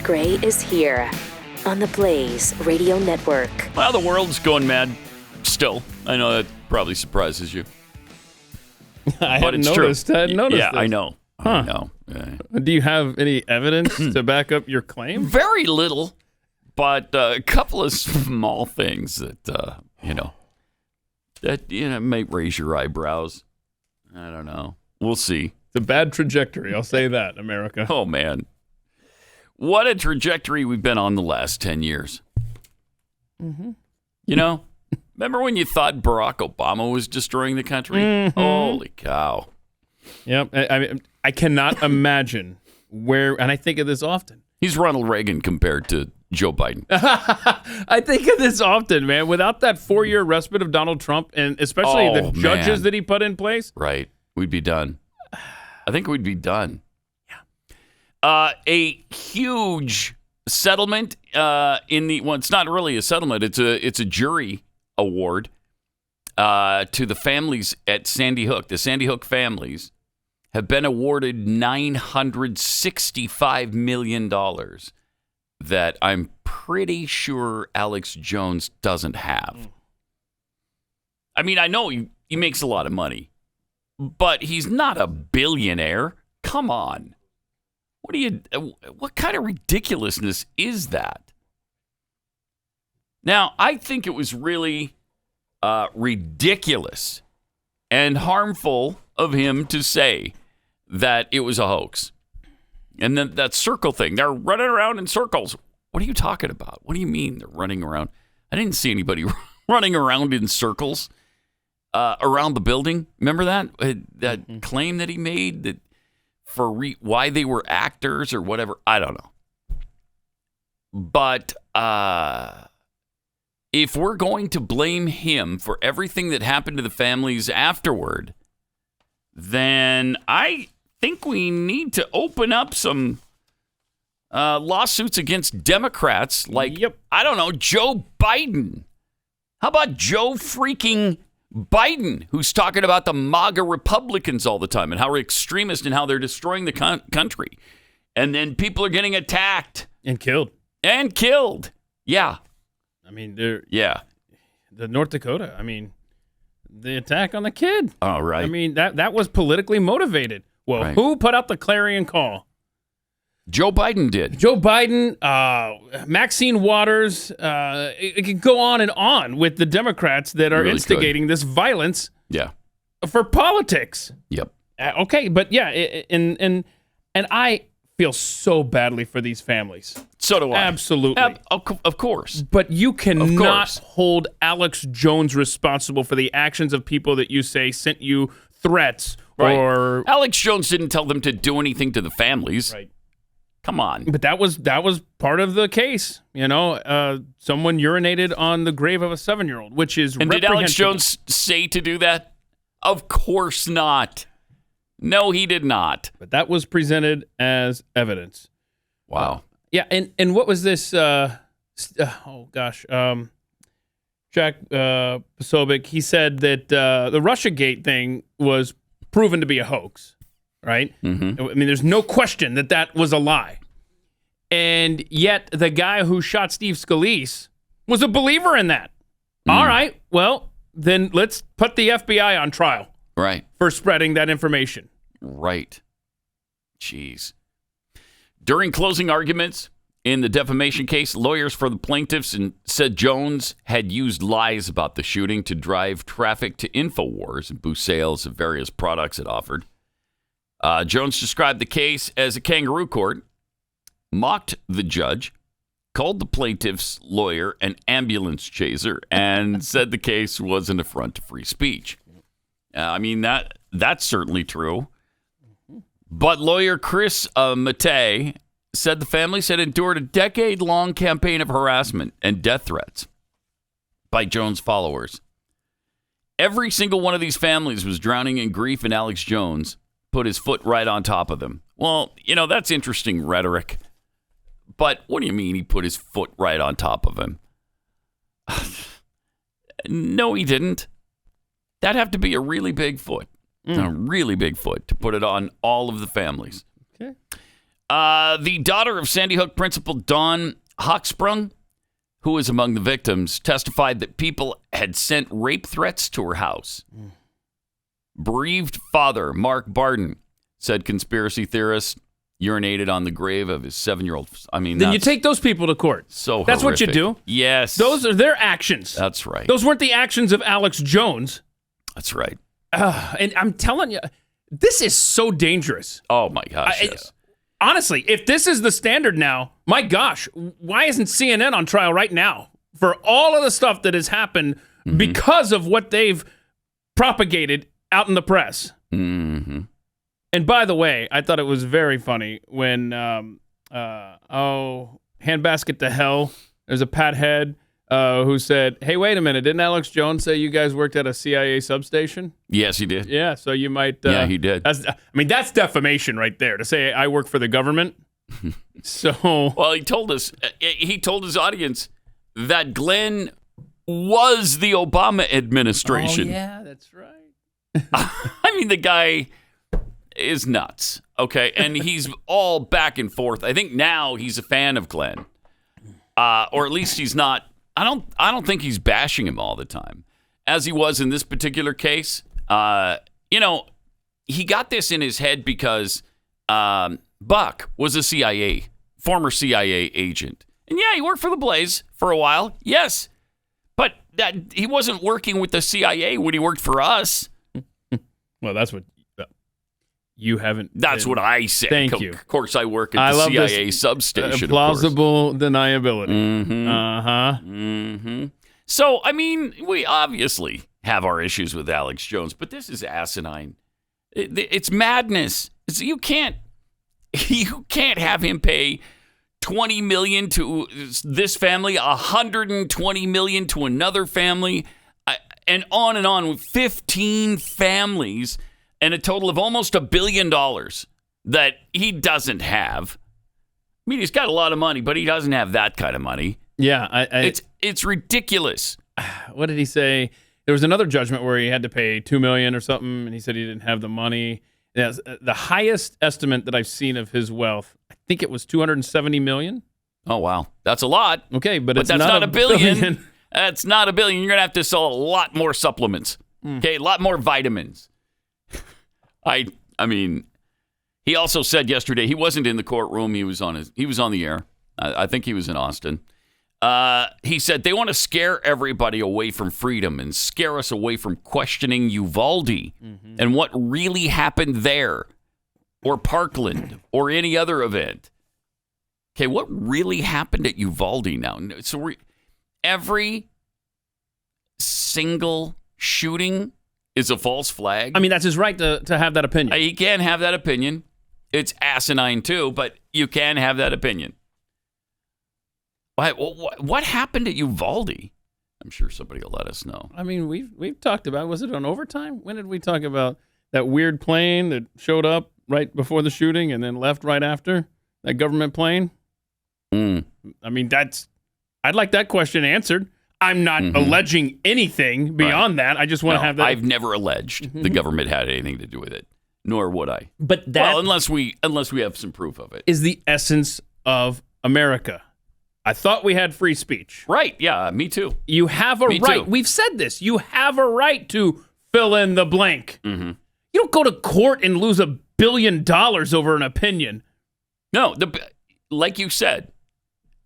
Gray is here on the Blaze Radio Network. Well, the world's going mad still. I know that probably surprises you. I hadn't noticed Yeah, this. I know. Huh. I know. Yeah. Do you have any evidence to back up your claim? Very little, but a couple of small things that, might raise your eyebrows. I don't know. We'll see. It's a bad trajectory, I'll say that, America. Oh, man. What a trajectory we've been on the last 10 years. Mm-hmm. Remember when you thought Barack Obama was destroying the country? Mm-hmm. Holy cow. Yep. I cannot imagine where, and I think of this often. He's Ronald Reagan compared to Joe Biden. I think of this often, man. Without that 4-year respite of Donald Trump, and especially the judges that he put in place. Right. We'd be done. I think we'd be done. Yeah. A huge settlement it's not really a settlement. It's a jury award to the families at Sandy Hook. The Sandy Hook families have been awarded $965 million that I'm pretty sure Alex Jones doesn't have. I mean, I know he makes a lot of money, but he's not a billionaire. Come on. What kind of ridiculousness is that? Now, I think it was really ridiculous and harmful of him to say that it was a hoax. And then that circle thing, they're running around in circles. What are you talking about? What do you mean they're running around? I didn't see anybody running around in circles around the building. Remember that claim that he made that for why they were actors or whatever? I don't know. But if we're going to blame him for everything that happened to the families afterward, then I think we need to open up some lawsuits against Democrats like, I don't know, Joe Biden. How about Joe freaking Biden, who's talking about the MAGA Republicans all the time and how we're extremists and how they're destroying the country. And then people are getting attacked. And killed. Yeah. I mean, the North Dakota, the attack on the kid. Oh, right. I mean, that was politically motivated. Well, right. Who put out the clarion call? Joe Biden did. Joe Biden, Maxine Waters, it could go on and on with the Democrats that are instigating this violence for politics. Yep. Okay, but yeah, and I feel so badly for these families. So do I. Absolutely. Of course. But you cannot hold Alex Jones responsible for the actions of people that you say sent you threats or... Alex Jones didn't tell them to do anything to the families. Right. Come on. But that was part of the case. Someone urinated on the grave of a 7-year-old, which is And did Alex Jones say to do that? Of course not. No, he did not. But that was presented as evidence. Wow. Yeah, and what was this? Jack Posobiec, he said that the Russiagate thing was proven to be a hoax, right? Mm-hmm. I mean, there's no question that was a lie. And yet the guy who shot Steve Scalise was a believer in that. All right, well, then let's put the FBI on trial. Right. For spreading that information. Right. Jeez. During closing arguments in the defamation case, lawyers for the plaintiffs said Jones had used lies about the shooting to drive traffic to InfoWars and boost sales of various products it offered. Jones described the case as a kangaroo court, mocked the judge, called the plaintiff's lawyer an ambulance chaser, and said the case was an affront to free speech. That's certainly true. But lawyer Chris Matei said the families had endured a decade-long campaign of harassment and death threats by Jones followers. Every single one of these families was drowning in grief, and Alex Jones put his foot right on top of them. Well, that's interesting rhetoric. But what do you mean he put his foot right on top of him? No, he didn't. That'd have to be a really big foot. A really big foot to put it on all of the families. Okay. The daughter of Sandy Hook principal Dawn Hochsprung, who was among the victims, testified that people had sent rape threats to her house. Bereaved father Mark Barden said conspiracy theorists urinated on the grave of his 7-year-old. I mean, then you take those people to court. So that's horrific. what you do. Yes. Those are their actions. That's right. Those weren't the actions of Alex Jones. That's right. And I'm telling you, this is so dangerous. Oh, my gosh, yes. Honestly, if this is the standard now, my gosh, why isn't CNN on trial right now for all of the stuff that has happened because of what they've propagated out in the press? Mm-hmm. And by the way, I thought it was very funny when, handbasket to hell, there's a Pat Head who said, hey, wait a minute, didn't Alex Jones say you guys worked at a CIA substation? Yes, he did. Yeah, so you might... yeah, he did. That's defamation right there, to say I work for the government. So... Well, he told his audience that Glenn was the Obama administration. Oh, yeah, that's right. I mean, the guy is nuts, okay? And he's all back and forth. I think now he's a fan of Glenn. Or at least he's not... I don't think he's bashing him all the time, as he was in this particular case. He got this in his head because Buck was a former CIA agent. And yeah, he worked for the Blaze for a while, yes. But he wasn't working with the CIA when he worked for us. Well, that's what you haven't. That's what I said. Thank you. Of course, I work at the CIA substation. Plausible deniability. Mm-hmm. Uh-huh. Mm-hmm. So, I mean, we obviously have our issues with Alex Jones, but this is asinine. It's madness. You can't have him pay $20 million to this family, $120 million to another family, and on with 15 families. And a total of almost $1 billion that he doesn't have. I mean, he's got a lot of money, but he doesn't have that kind of money. Yeah, it's ridiculous. What did he say? There was another judgment where he had to pay $2 million or something, and he said he didn't have the money. Yes, the highest estimate that I've seen of his wealth, I think it was $270 million. Oh wow, that's a lot. Okay, but it's that's not a billion. billion. That's not a billion. You're gonna have to sell a lot more supplements. Okay, a lot more vitamins. I mean, he also said yesterday he wasn't in the courtroom. He was on the air. I think he was in Austin. He said they want to scare everybody away from freedom and scare us away from questioning Uvalde and what really happened there, or Parkland, or any other event. Okay, what really happened at Uvalde now? So every single shooting is a false flag. I mean, that's his right to have that opinion. He can have that opinion. It's asinine too, but you can have that opinion. What happened at Uvalde? I'm sure somebody will let us know. I mean, we've talked about, was it on overtime? When did we talk about that weird plane that showed up right before the shooting and then left right after? That government plane? I mean, I'd like that question answered. I'm not alleging anything beyond that. I just want to have that. I've never alleged the government had anything to do with it, nor would I. But that, unless we have some proof of it, is the essence of America. I thought we had free speech. Right? Yeah, me too. You have a right. Too. We've said this. You have a right to fill in the blank. You don't go to court and lose $1 billion over an opinion. No, like you said,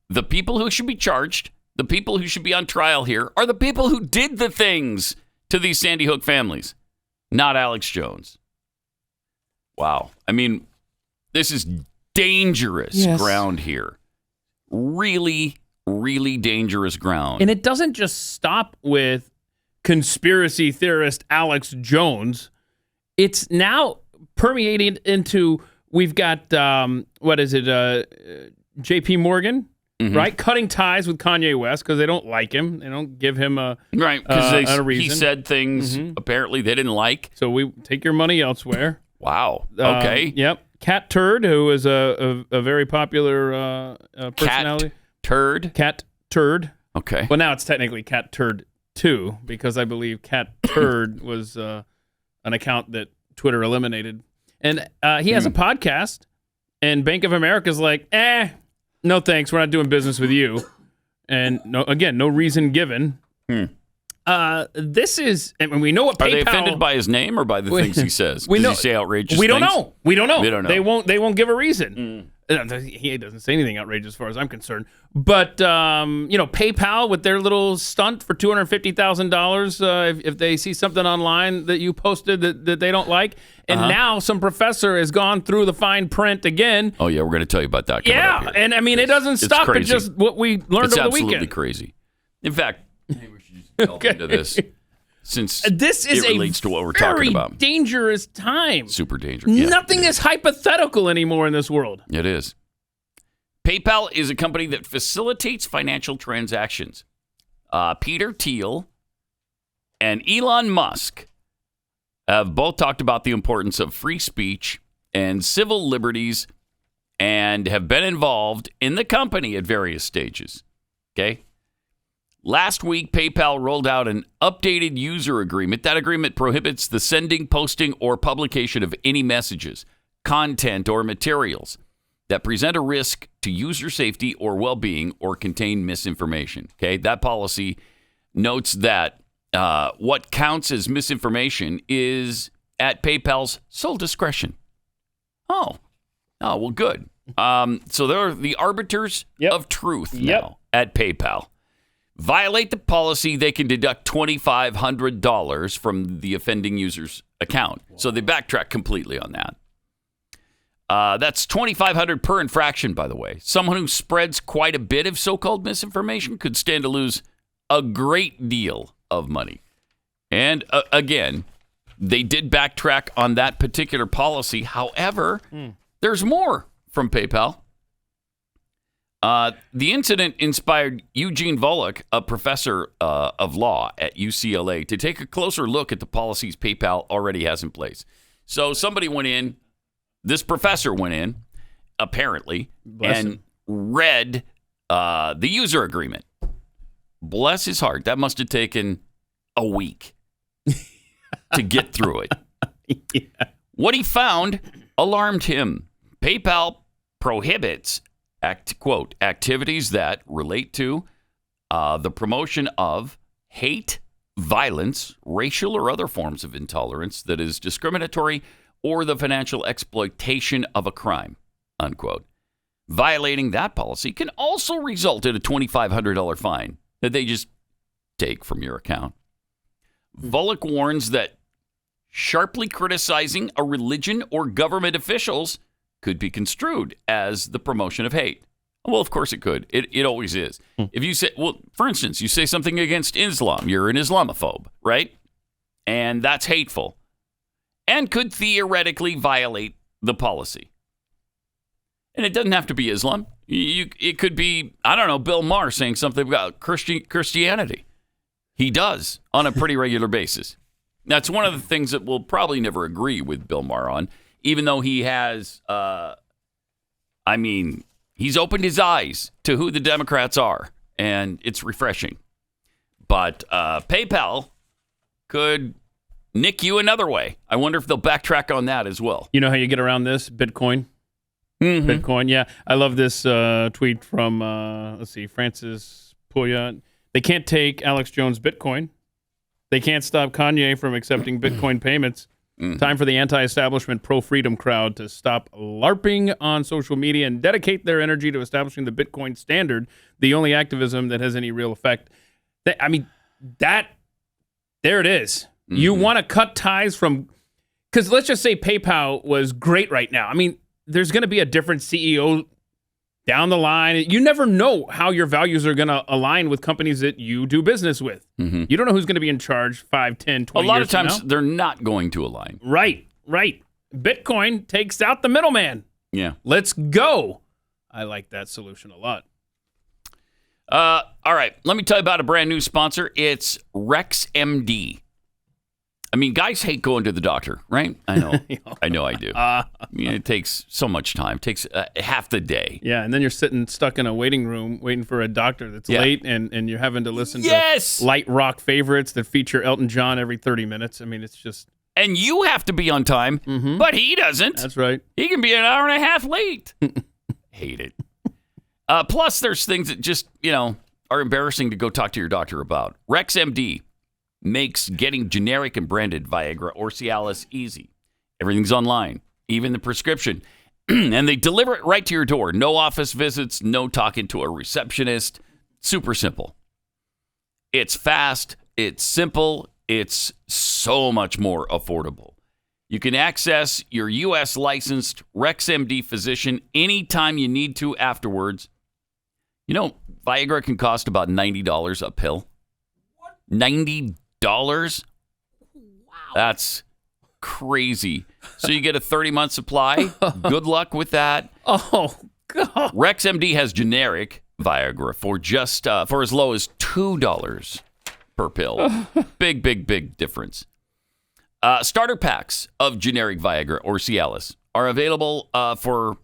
the people who should be charged, the people who should be on trial here, are the people who did the things to these Sandy Hook families, not Alex Jones. Wow. I mean, this is dangerous ground here. Really, really dangerous ground. And it doesn't just stop with conspiracy theorist Alex Jones. It's now permeated into, we've got, J.P. Morgan, right? Cutting ties with Kanye West because they don't like him. They don't give him a reason. He said things apparently they didn't like. So we take your money elsewhere. Wow. Okay. Yep. Cat Turd, who is a very popular personality. Cat Turd. Okay. Well, now it's technically Cat Turd 2 because I believe Cat Turd was an account that Twitter eliminated. And he has a podcast, And Bank of America's like, no thanks, we're not doing business with you. And no reason given. This is, and we know what PayPal. Are they offended by his name or by the things he says? Does he say outrageous things? We don't know. We don't know. They don't know. They won't give a reason. He doesn't say anything outrageous as far as I'm concerned. But PayPal with their little stunt for $250,000 if they see something online that you posted that they don't like, and now some professor has gone through the fine print again. Oh yeah, we're going to tell you about that. Yeah, and I mean it doesn't stop at just what we learned over the weekend. It's absolutely crazy. In fact, maybe we should just delve into this. Since this is it relates to what we're talking about. Dangerous time. Super dangerous. Yeah, nothing is hypothetical anymore in this world. It is. PayPal is a company that facilitates financial transactions. Peter Thiel and Elon Musk have both talked about the importance of free speech and civil liberties and have been involved in the company at various stages. Okay? Last week, PayPal rolled out an updated user agreement. That agreement prohibits the sending, posting, or publication of any messages, content, or materials that present a risk to user safety or well-being or contain misinformation. Okay, that policy notes that what counts as misinformation is at PayPal's sole discretion. Oh, well, good. So they're the arbiters of truth now at PayPal. Violate the policy, they can deduct $2,500 from the offending user's account. So they backtrack completely on that. That's $2,500 per infraction, by the way. Someone who spreads quite a bit of so-called misinformation could stand to lose a great deal of money. And again, they did backtrack on that particular policy. However, there's more from PayPal. The incident inspired Eugene Volokh, a professor of law at UCLA, to take a closer look at the policies PayPal already has in place. So somebody went in, this professor went in, apparently, and read the user agreement. Bless his heart. That must have taken a week to get through it. What he found alarmed him. PayPal prohibits quote, activities that relate to the promotion of hate, violence, racial or other forms of intolerance that is discriminatory or the financial exploitation of a crime, unquote. Violating that policy can also result in a $2,500 fine that they just take from your account. Volokh warns that sharply criticizing a religion or government officials could be construed as the promotion of hate. Well, of course it could. It always is. If you say, well, for instance, you say something against Islam, you're an Islamophobe, right? And that's hateful and could theoretically violate the policy. And it doesn't have to be Islam. It could be, I don't know, Bill Maher saying something about Christianity. He does on a pretty regular basis. That's one of the things that we'll probably never agree with Bill Maher on. Even though he has, he's opened his eyes to who the Democrats are, and it's refreshing. But PayPal could nick you another way. I wonder if they'll backtrack on that as well. You know how you get around this? Bitcoin. Mm-hmm. Bitcoin, yeah. I love this tweet from, Francis Puya. They can't take Alex Jones' Bitcoin. They can't stop Kanye from accepting Bitcoin payments. Time for the anti-establishment, pro-freedom crowd to stop LARPing on social media and dedicate their energy to establishing the Bitcoin standard, the only activism that has any real effect. There it is. Mm-hmm. You want to cut ties from, because let's just say PayPal was great right now. I mean, there's going to be a different CEO down the line. You never know how your values are going to align with companies that you do business with. Mm-hmm. You don't know who's going to be in charge 5, 10, 20 years. A lot of times they're not going to align. Right. Bitcoin takes out the middleman. Yeah. Let's go. I like that solution a lot. All right. Let me tell you about a brand new sponsor. It's RexMD. I mean, guys hate going to the doctor, right? I know. I do. It takes so much time. It takes half the day. Yeah, and then you're stuck in a waiting room waiting for a doctor that's late, and you're having to listen to light rock favorites that feature Elton John every 30 minutes. I mean, it's just... And you have to be on time, but he doesn't. That's right. He can be an hour and a half late. Hate it. Plus, there's things that just, are embarrassing to go talk to your doctor about. RexMD makes getting generic and branded Viagra or Cialis easy. Everything's online, even the prescription. And they deliver it right to your door. No office visits, no talking to a receptionist. Super simple. It's fast, it's simple, it's so much more affordable. You can access your U.S. licensed RexMD physician anytime you need to afterwards. Viagra can cost about $90 a pill. What? $90? Wow. That's crazy. So you get a 30-month supply. Good luck with that. Oh, God. RexMD has generic Viagra for as low as $2 per pill. Big difference. Starter packs of generic Viagra or Cialis are available for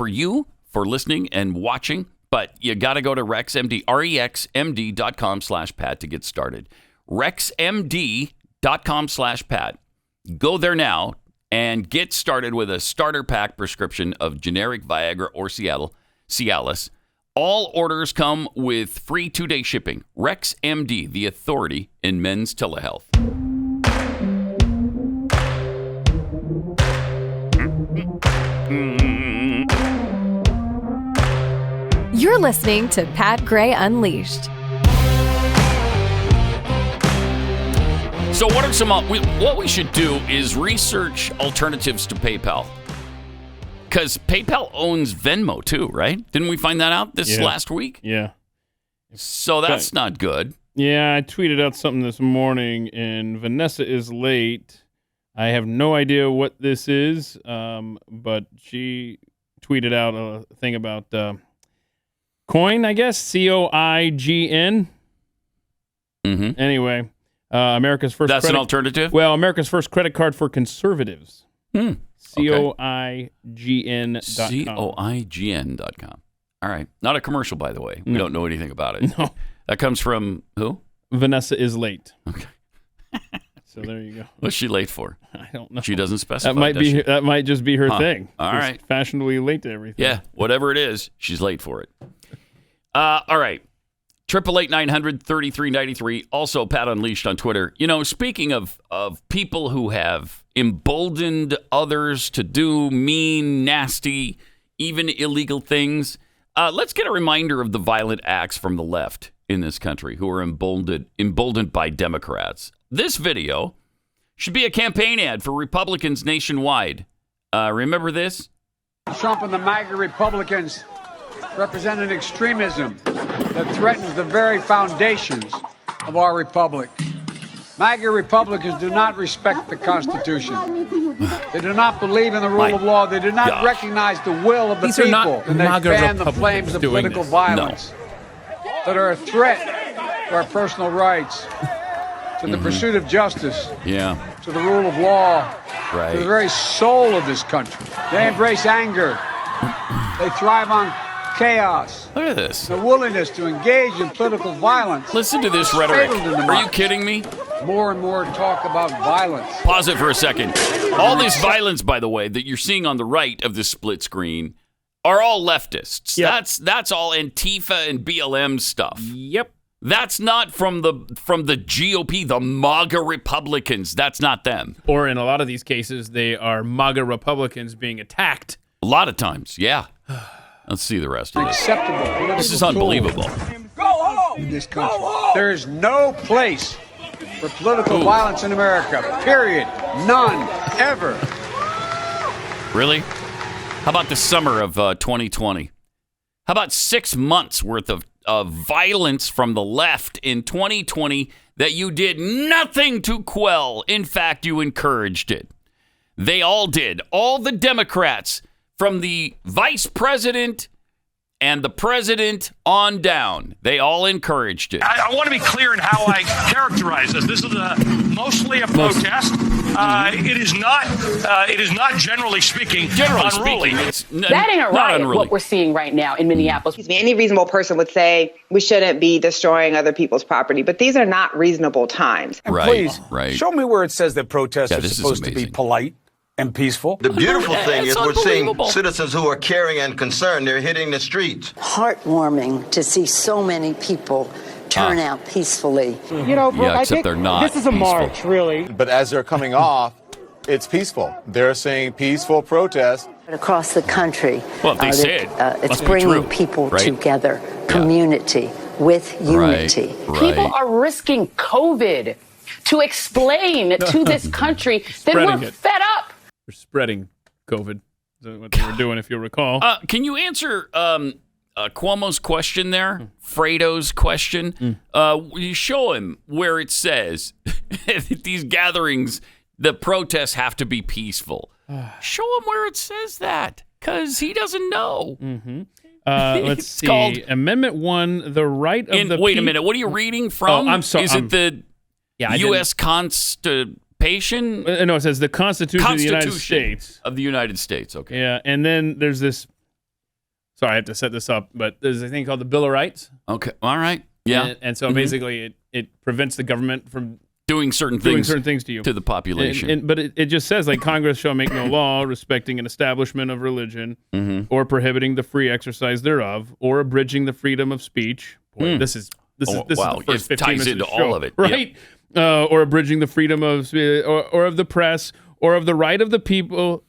you, for listening and watching, but you got to go to RexMD, rexmd.com/Pat to get started. rexmd.com/Pat. Go there now and get started with a starter pack prescription of generic Viagra or Cialis. All orders come with free 2-day shipping. RexMD, the authority in men's telehealth. You're listening to Pat Gray Unleashed. So what are some what we should do is research alternatives to PayPal. Because PayPal owns Venmo too, right? Didn't we find that out this last week? Yeah. So that's not good. Yeah, I tweeted out something this morning, and Vanessa is late. I have no idea what this is, but she tweeted out a thing about Coin, I guess, COIGN. Mm-hmm. Anyway, America's first. That's an alternative. Well, America's first credit card for conservatives. COIGN.com. COIGN.com. All right. Not a commercial, by the way. We don't know anything about it. No. That comes from who? Vanessa is late. Okay. So there you go. What's she late for? I don't know. She doesn't specify. That might just be her thing. All She's right. fashionably late to everything. Yeah, whatever it is, she's late for it. All right. 888-900-3393. Also, Pat Unleashed on Twitter. Speaking of people who have emboldened others to do mean, nasty, even illegal things, let's get a reminder of the violent acts from the left in this country who are emboldened by Democrats. This video should be a campaign ad for Republicans nationwide. Remember this? Trump and the MAGA Republicans represent an extremism that threatens the very foundations of our republic. MAGA Republicans do not respect the Constitution. They do not believe in the rule of law. They do not recognize the will of the These are people. not And they MAGA fan the Republicans flames of doing political this. violence that are a threat to our personal rights, to the pursuit of justice, to the rule of law, to the very soul of this country. They embrace anger. They thrive on chaos. Look at this. The willingness to engage in political violence. Listen to this rhetoric. Are you kidding me? More and more talk about violence. Pause it for a second. All this violence, by the way, that you're seeing on the right of this split screen are all leftists. Yep. That's all Antifa and BLM stuff. Yep. That's not from the GOP, the MAGA Republicans. That's not them. Or in a lot of these cases, they are MAGA Republicans being attacked. A lot of times, yeah. Let's see the rest of this. Acceptable political This is unbelievable. In this country. There is no place for political violence in America. Period. None. Ever. Really? How about the summer of 2020? How about 6 months worth of violence from the left in 2020 that you did nothing to quell? In fact, you encouraged it. They all did. All the Democrats, from the vice president and the president on down. They all encouraged it. I want to be clear in how I characterize this. This is mostly a protest. It is not generally speaking unruly. That ain't a riot, what we're seeing right now in Minneapolis. Any reasonable person would say we shouldn't be destroying other people's property, but these are not reasonable times. And please, show me where it says that protests are supposed to be polite and peaceful. The beautiful thing is we're seeing citizens who are caring and concerned. They're hitting the streets. Heartwarming to see so many people turn out peacefully. You know, Brooke, I think they're not this is a march, really. But as they're coming off, it's peaceful. They're saying peaceful protest. Across the country, well, they say it's bringing people together, community with unity. People are risking COVID to explain to this country that we're fed up. We're spreading COVID. Is what they were doing, if you recall. Can you answer Cuomo's question there? Fredo's question? You show him where it says that these gatherings, the protests have to be peaceful. Show him where it says that, because he doesn't know. Let's see. Called Amendment 1, the right of the Wait a minute. What are you reading from? Oh, I'm sorry. Is it the U.S. Constitution? No, it says the Constitution of the United States. Of the United States, okay. Yeah, and then there's this. Sorry, I have to set this up, but there's a thing called the Bill of Rights. Okay, all right. Yeah. And so basically it prevents the government from doing certain things to you. To the population. But it just says, like, Congress shall make no law respecting an establishment of religion or prohibiting the free exercise thereof or abridging the freedom of speech. Boy, this is the first 15 minutes into of the show, all of it. right? Yep. Or abridging the freedom of or of the press or of the right of the people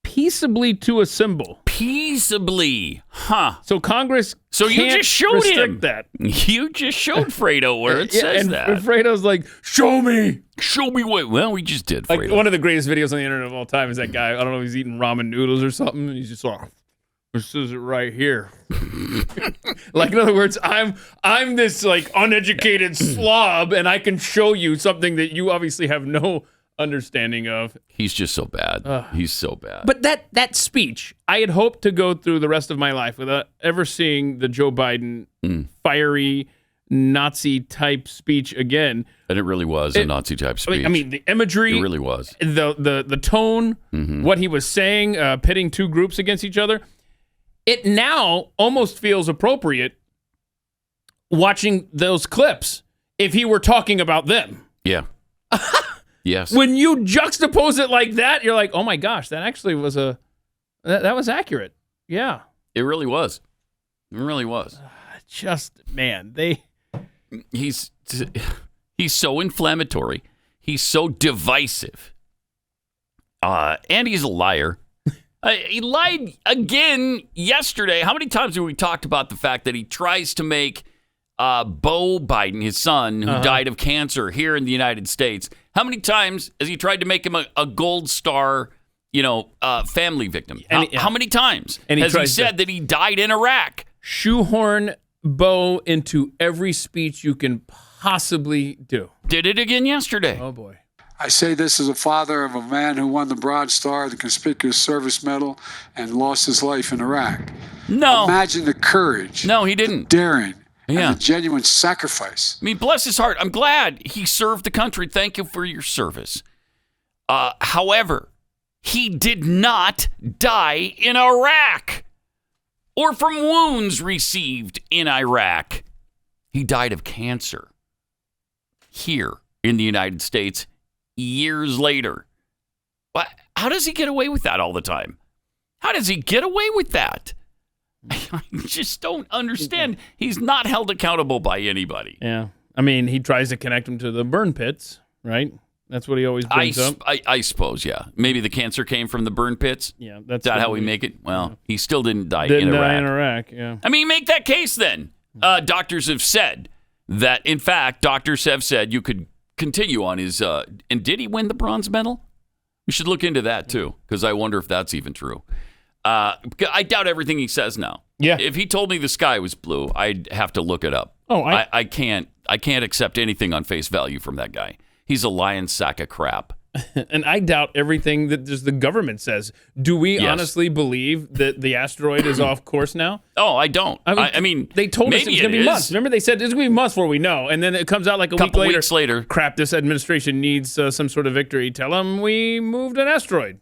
peaceably to assemble. Peaceably, huh? So Congress you just showed him that. You just showed Fredo where it says that. And Fredo's like, show me what. Well, we just did. Fredo. Like, one of the greatest videos on the internet of all time is that guy. I don't know, he's eating ramen noodles or something, and he's just like, this is it right here. Like, in other words, I'm this like uneducated slob, and I can show you something that you obviously have no understanding of. He's just so bad. He's so bad. But that speech, I had hoped to go through the rest of my life without ever seeing the Joe Biden fiery Nazi type speech again. And it really was a Nazi type speech. I mean, the imagery. It really was. The tone, what he was saying, pitting two groups against each other. It now almost feels appropriate watching those clips if he were talking about them. Yeah. Yes. When you juxtapose it like that, you're like, oh my gosh, that actually was that was accurate. Yeah. It really was. It really was. He's so inflammatory. He's so divisive. And he's a liar. He lied again yesterday. How many times have we talked about the fact that he tries to make Beau Biden, his son, who died of cancer here in the United States, how many times has he tried to make him a gold star, family victim? How many times has he said that he died in Iraq? Shoehorn Beau into every speech you can possibly do. Did it again yesterday. Oh, boy. I say this as a father of a man who won the Broad Star, the Conspicuous Service Medal, and lost his life in Iraq. No. Imagine the courage. No, he didn't. The daring. And the genuine sacrifice. I mean, bless his heart. I'm glad he served the country. Thank you for your service. However, he did not die in Iraq or from wounds received in Iraq. He died of cancer here in the United States years later. How does he get away with that all the time? How does he get away with that? I just don't understand. He's not held accountable by anybody. Yeah. I mean, he tries to connect him to the burn pits, right? That's what he always brings up. I suppose, yeah. Maybe the cancer came from the burn pits? Yeah. Is that how we make it? Well, he still didn't die in Iraq. Yeah. I mean, make that case then. Doctors have said that, in fact, doctors have said you could continue on his... and did he win the bronze medal? We should look into that, too, because I wonder if that's even true. I doubt everything he says now. Yeah. If he told me the sky was blue, I'd have to look it up. Oh, I can't accept anything on face value from that guy. He's a lying sack of crap. And I doubt everything that just the government says. Do we honestly believe that the asteroid is off course now? Oh, I don't. I mean, they told us it was going to be months. Remember, they said it's going to be months before we know. And then it comes out like a couple week weeks later. Crap, this administration needs some sort of victory. Tell them we moved an asteroid.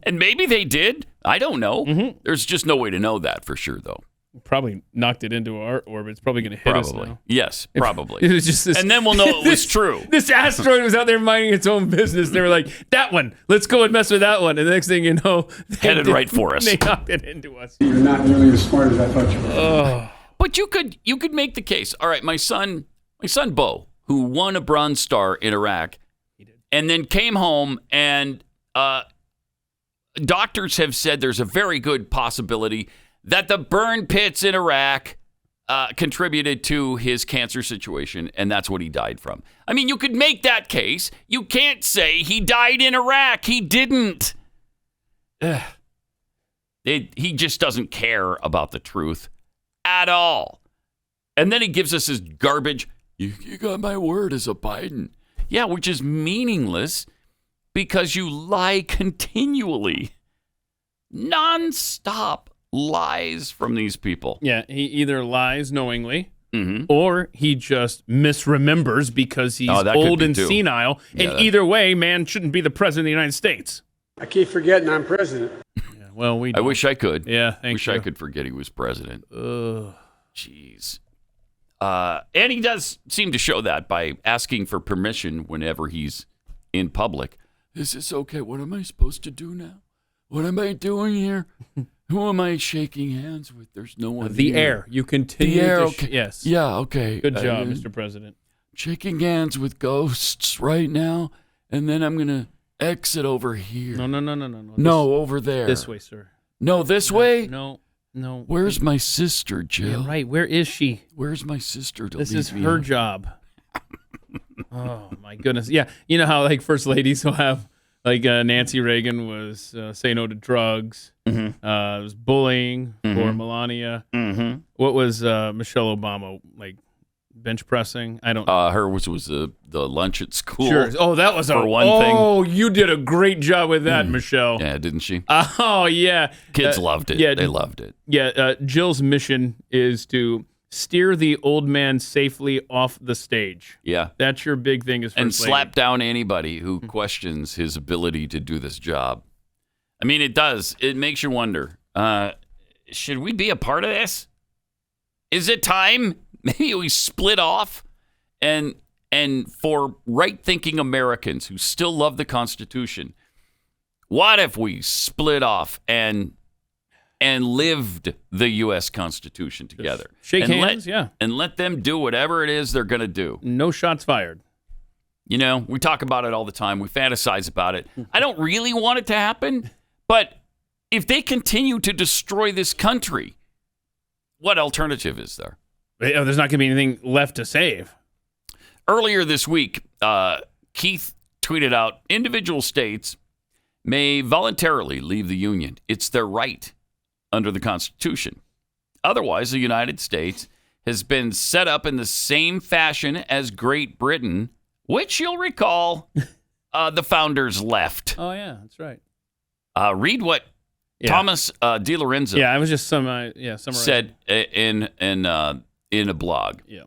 And maybe they did. I don't know. There's just no way to know that for sure, though. Probably knocked it into our orbit. It's probably going to hit us now. Yes, probably. It was just this, and then we'll know it was true. This asteroid was out there minding its own business. They were like, that one, let's go and mess with that one. And the next thing you know, headed right for us. They knocked it into us. You're not nearly as smart as I thought you were. But you could make the case. All right, my son Bo, who won a Bronze Star in Iraq, and then came home and doctors have said there's a very good possibility that the burn pits in Iraq contributed to his cancer situation, and that's what he died from. I mean, you could make that case. You can't say he died in Iraq. He didn't. He just doesn't care about the truth at all. And then he gives us his garbage. You got my word as a Biden. Yeah, which is meaningless because you lie continually. Non-stop lies from these people. Yeah, he either lies knowingly or he just misremembers because he's old and senile. Yeah, and either way, man shouldn't be the president of the United States. I keep forgetting I'm president. Yeah, well, I wish I could. Yeah, I could forget he was president. Jeez. And he does seem to show that by asking for permission whenever he's in public. Is this okay? What am I supposed to do now? What am I doing here? Who am I shaking hands with? There's no one The here. air. You continue the air, to... okay. Yes. Yeah, okay. Good job, Mr. President. Shaking hands with ghosts right now, and then I'm going to exit over here. No. No, over there. This way, sir. No, this way? No. Where's my sister, Jill? Yeah, right. Where is she? Where's my sister to This leave is me her on? job. Oh, my goodness. Yeah. You know how, like, first ladies will have... Like Nancy Reagan was say no to drugs. It was bullying for Melania. What was Michelle Obama, like bench pressing? I don't know. Her was the lunch at school. Sure. Oh, that was for one thing. Oh, you did a great job with that, Michelle. Yeah, didn't she? Oh, yeah. Kids loved it. Yeah, they loved it. Yeah, Jill's mission is to steer the old man safely off the stage. Yeah. That's your big thing as first and lady. slap down anybody who questions his ability to do this job. I mean, it does. It makes you wonder, should we be a part of this? Is it time? Maybe we split off and for right-thinking Americans who still love the Constitution, what if we split off and lived the U.S. Constitution together? Shake hands, and let them do whatever it is they're going to do. No shots fired. You know, we talk about it all the time. We fantasize about it. I don't really want it to happen, but if they continue to destroy this country, what alternative is there? There's not going to be anything left to save. Earlier this week, Keith tweeted out, individual states may voluntarily leave the Union. It's their right under the Constitution. Otherwise, the United States has been set up in the same fashion as Great Britain, which you'll recall the founders left. Oh, yeah, that's right. Read what Thomas DiLorenzo I was just summarizing. said in a blog. Yeah.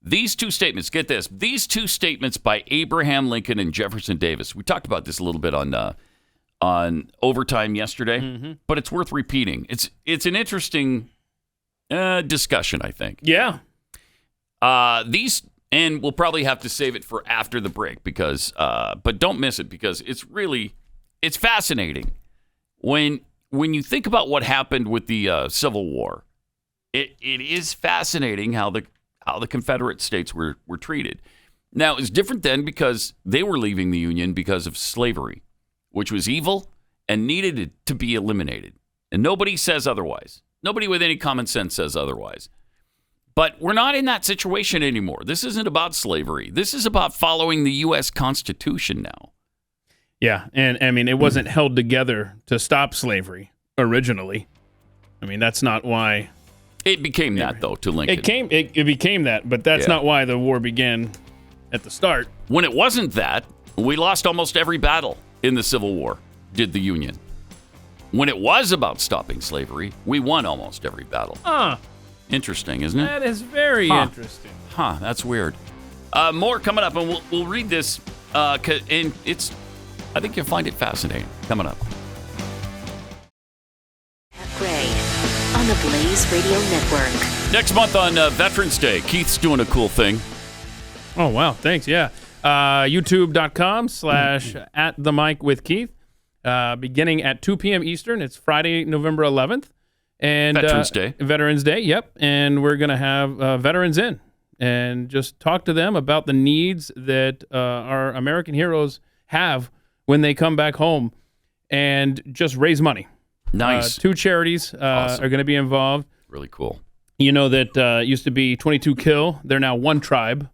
These two statements, get this, these two statements by Abraham Lincoln and Jefferson Davis. We talked about this a little bit on Overtime yesterday, but it's worth repeating. It's an interesting discussion, I think. Yeah. These, and we'll probably have to save it for after the break because, but don't miss it because it's fascinating. When you think about what happened with the Civil War, it is fascinating how the Confederate states were treated. Now, it's different then because they were leaving the Union because of slavery, which was evil and needed to be eliminated. And nobody says otherwise. Nobody with any common sense says otherwise. But we're not in that situation anymore. This isn't about slavery. This is about following the U.S. Constitution now. Yeah, and I mean, it wasn't held together to stop slavery originally. I mean, that's not why. It became that, though, to Lincoln. It became that, but that's not why the war began at the start. When it wasn't that, We lost almost every battle in the Civil War, did the Union. When it was about stopping slavery, we won almost every battle. Interesting, isn't it? That is very interesting. That's weird. More coming up, and we'll read this, and I think you'll find it fascinating. Coming up. Gray on the Blaze Radio Network. Next month on Veterans Day, Keith's doing a cool thing. Oh, wow. Thanks. Yeah. YouTube.com/@themicwithkeith. Beginning at 2 p.m. Eastern. It's Friday, November 11th. And Veterans Day. Veterans Day, yep. And we're going to have veterans in and just talk to them about the needs that our American heroes have when they come back home and just raise money. Nice. 2 charities Awesome. are going to be involved. Really cool. You know that used to be 22 Kill. They're now One Tribe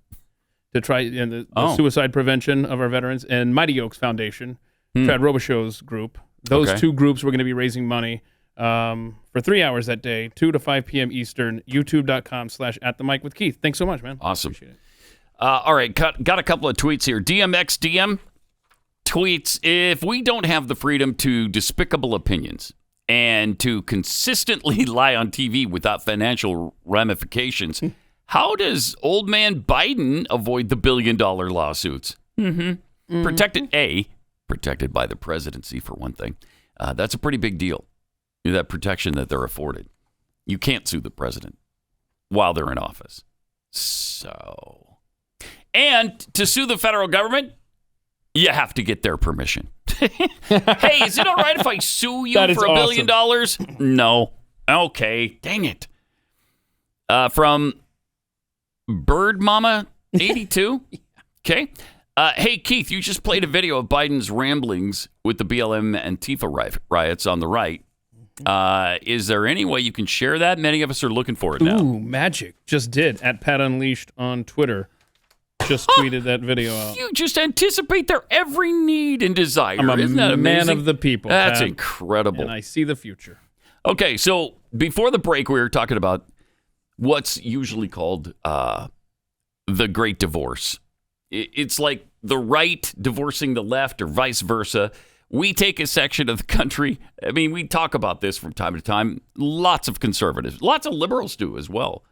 to try the suicide prevention of our veterans. And Mighty Oaks Foundation, Chad Robichaux's group. Those 2 groups were going to be raising money for 3 hours that day, 2 to 5 p.m. Eastern, youtube.com/@themicwithkeith. Thanks so much, man. Awesome. Appreciate it. All right, got a couple of tweets here. DMXDM tweets, if we don't have the freedom to despicable opinions and to consistently lie on TV without financial ramifications, how does old man Biden avoid the billion-dollar lawsuits? Protected by the presidency, for one thing. That's a pretty big deal, that protection that they're afforded. You can't sue the president while they're in office. And to sue the federal government, you have to get their permission. Hey, is it all right if I sue you for $1 billion? No. Okay. Dang it. From Bird Mama 82. Okay. Hey, Keith, you just played a video of Biden's ramblings with the BLM Antifa riots on the right. Is there any way you can share that? Many of us are looking for it now. Ooh, magic. Just did. @PatUnleashed on Twitter. Just tweeted that video out. You just anticipate their every need and desire. I'm Isn't that amazing? man of the people. That's Pat. incredible. And I see the future. Okay, so before the break, we were talking about what's usually called the Great Divorce. It's like the right divorcing the left or vice versa. We take a section of the country. I mean, we talk about this from time to time. Lots of conservatives, lots of liberals do as well.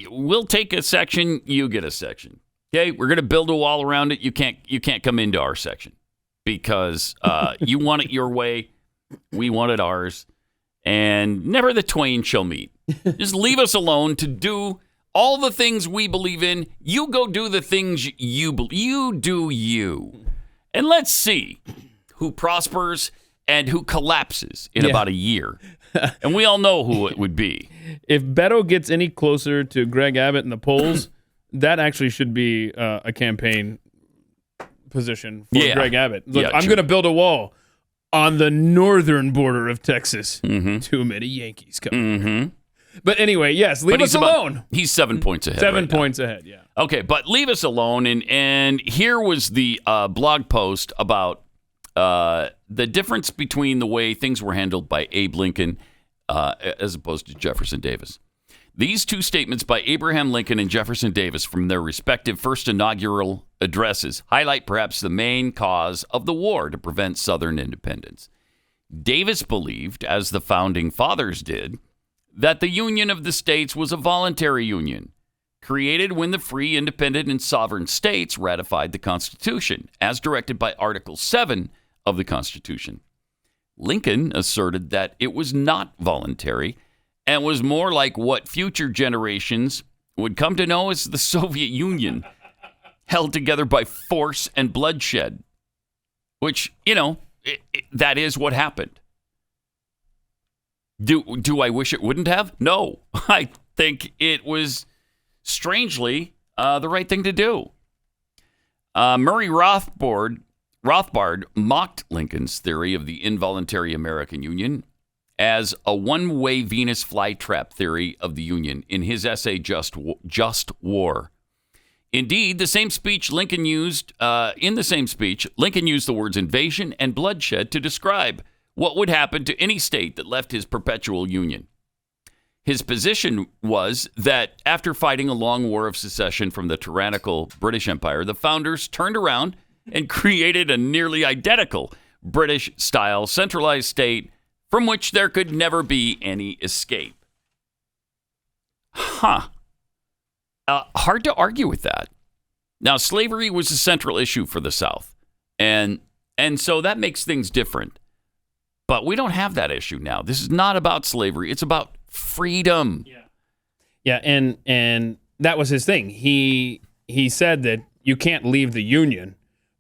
We'll take a section, you get a section. Okay, we're going to build a wall around it. You can't come into our section because you want it your way, we want it ours, and never the twain shall meet. Just leave us alone to do all the things we believe in. You go do the things you believe. You do you, and let's see who prospers and who collapses in about a year. And we all know who it would be. If Beto gets any closer to Greg Abbott in the polls, that actually should be a campaign position for Greg Abbott. Look, I'm going to build a wall on the northern border of Texas. Too many Yankees coming. But anyway, yes, leave us alone. He's 7 points ahead. 7 points ahead, yeah. Okay, but leave us alone. And here was the blog post about the difference between the way things were handled by Abe Lincoln as opposed to Jefferson Davis. These 2 statements by Abraham Lincoln and Jefferson Davis from their respective first inaugural addresses highlight perhaps the main cause of the war to prevent Southern independence. Davis believed, as the founding fathers did, that the Union of the States was a voluntary union, created when the free, independent, and sovereign states ratified the Constitution, as directed by Article 7 of the Constitution. Lincoln asserted that it was not voluntary and was more like what future generations would come to know as the Soviet Union, held together by force and bloodshed, which, that is what happened. Do I wish it wouldn't have? No. I think it was strangely the right thing to do. Murray Rothbard mocked Lincoln's theory of the involuntary American Union as a one-way Venus flytrap theory of the Union in his essay Just War. Indeed, Lincoln used the words invasion and bloodshed to describe what would happen to any state that left his perpetual union. His position was that after fighting a long war of secession from the tyrannical British Empire, the founders turned around and created a nearly identical British-style centralized state from which there could never be any escape. Hard to argue with that. Now, slavery was a central issue for the South, and so that makes things different. But we don't have that issue now. This is not about slavery. It's about freedom. Yeah, and that was his thing. He said that you can't leave the Union,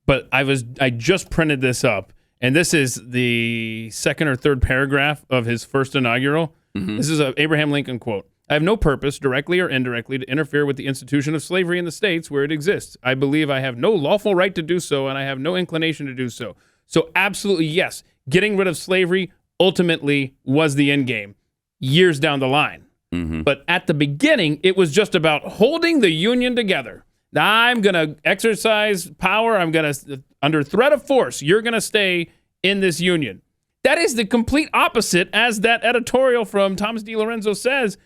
but I just printed this up, and this is the second or third paragraph of his first inaugural. Mm-hmm. This is an Abraham Lincoln quote. I have no purpose, directly or indirectly, to interfere with the institution of slavery in the states where it exists. I believe I have no lawful right to do so, and I have no inclination to do so. So absolutely, yes, getting rid of slavery ultimately was the end game years down the line. Mm-hmm. But at the beginning, it was just about holding the Union together. I'm going to exercise power. I'm going to, under threat of force, you're going to stay in this Union. That is the complete opposite, as that editorial from Thomas D. Lorenzo says,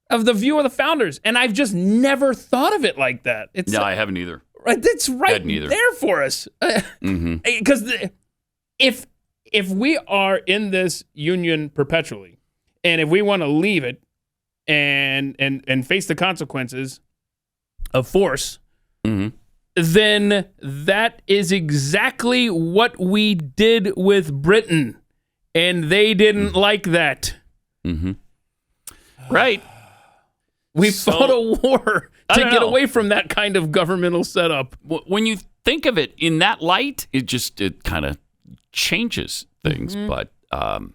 of the view of the founders. And I've just never thought of it like that. I haven't either. Right, it's right there for us. Because if we are in this Union perpetually, and if we want to leave it and face the consequences of force, then that is exactly what we did with Britain. And they didn't like that. Right. We fought a war to get away from that kind of governmental setup. When you think of it in that light, it kind of changes things. But and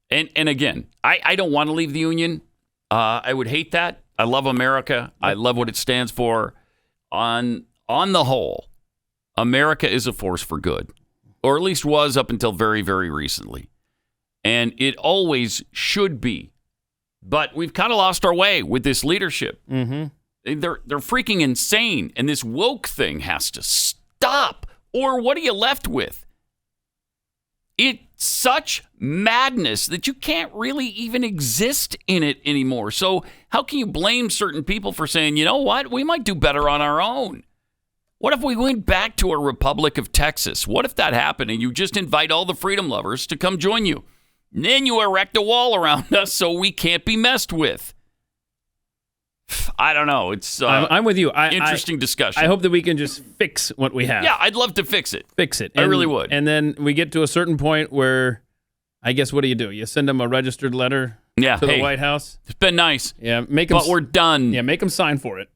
again, I don't want to leave the Union. I would hate that. I love America. I love what it stands for. On the whole, America is a force for good, or at least was up until very, very recently. And it always should be. But we've kind of lost our way with this leadership. They're freaking insane, and this woke thing has to stop. Or what are you left with? It's such madness that you can't really even exist in it anymore. So how can you blame certain people for saying, you know what, we might do better on our own? What if we went back to a Republic of Texas? What if that happened and you just invite all the freedom lovers to come join you? And then you erect a wall around us so we can't be messed with. I don't know. It's I'm with you. Interesting discussion. I hope that we can just fix what we have. Yeah, I'd love to fix it. I really would. And then we get to a certain point where, I guess, what do? You send them a registered letter to the White House? It's been nice. Yeah, but we're done. Yeah, make them sign for it.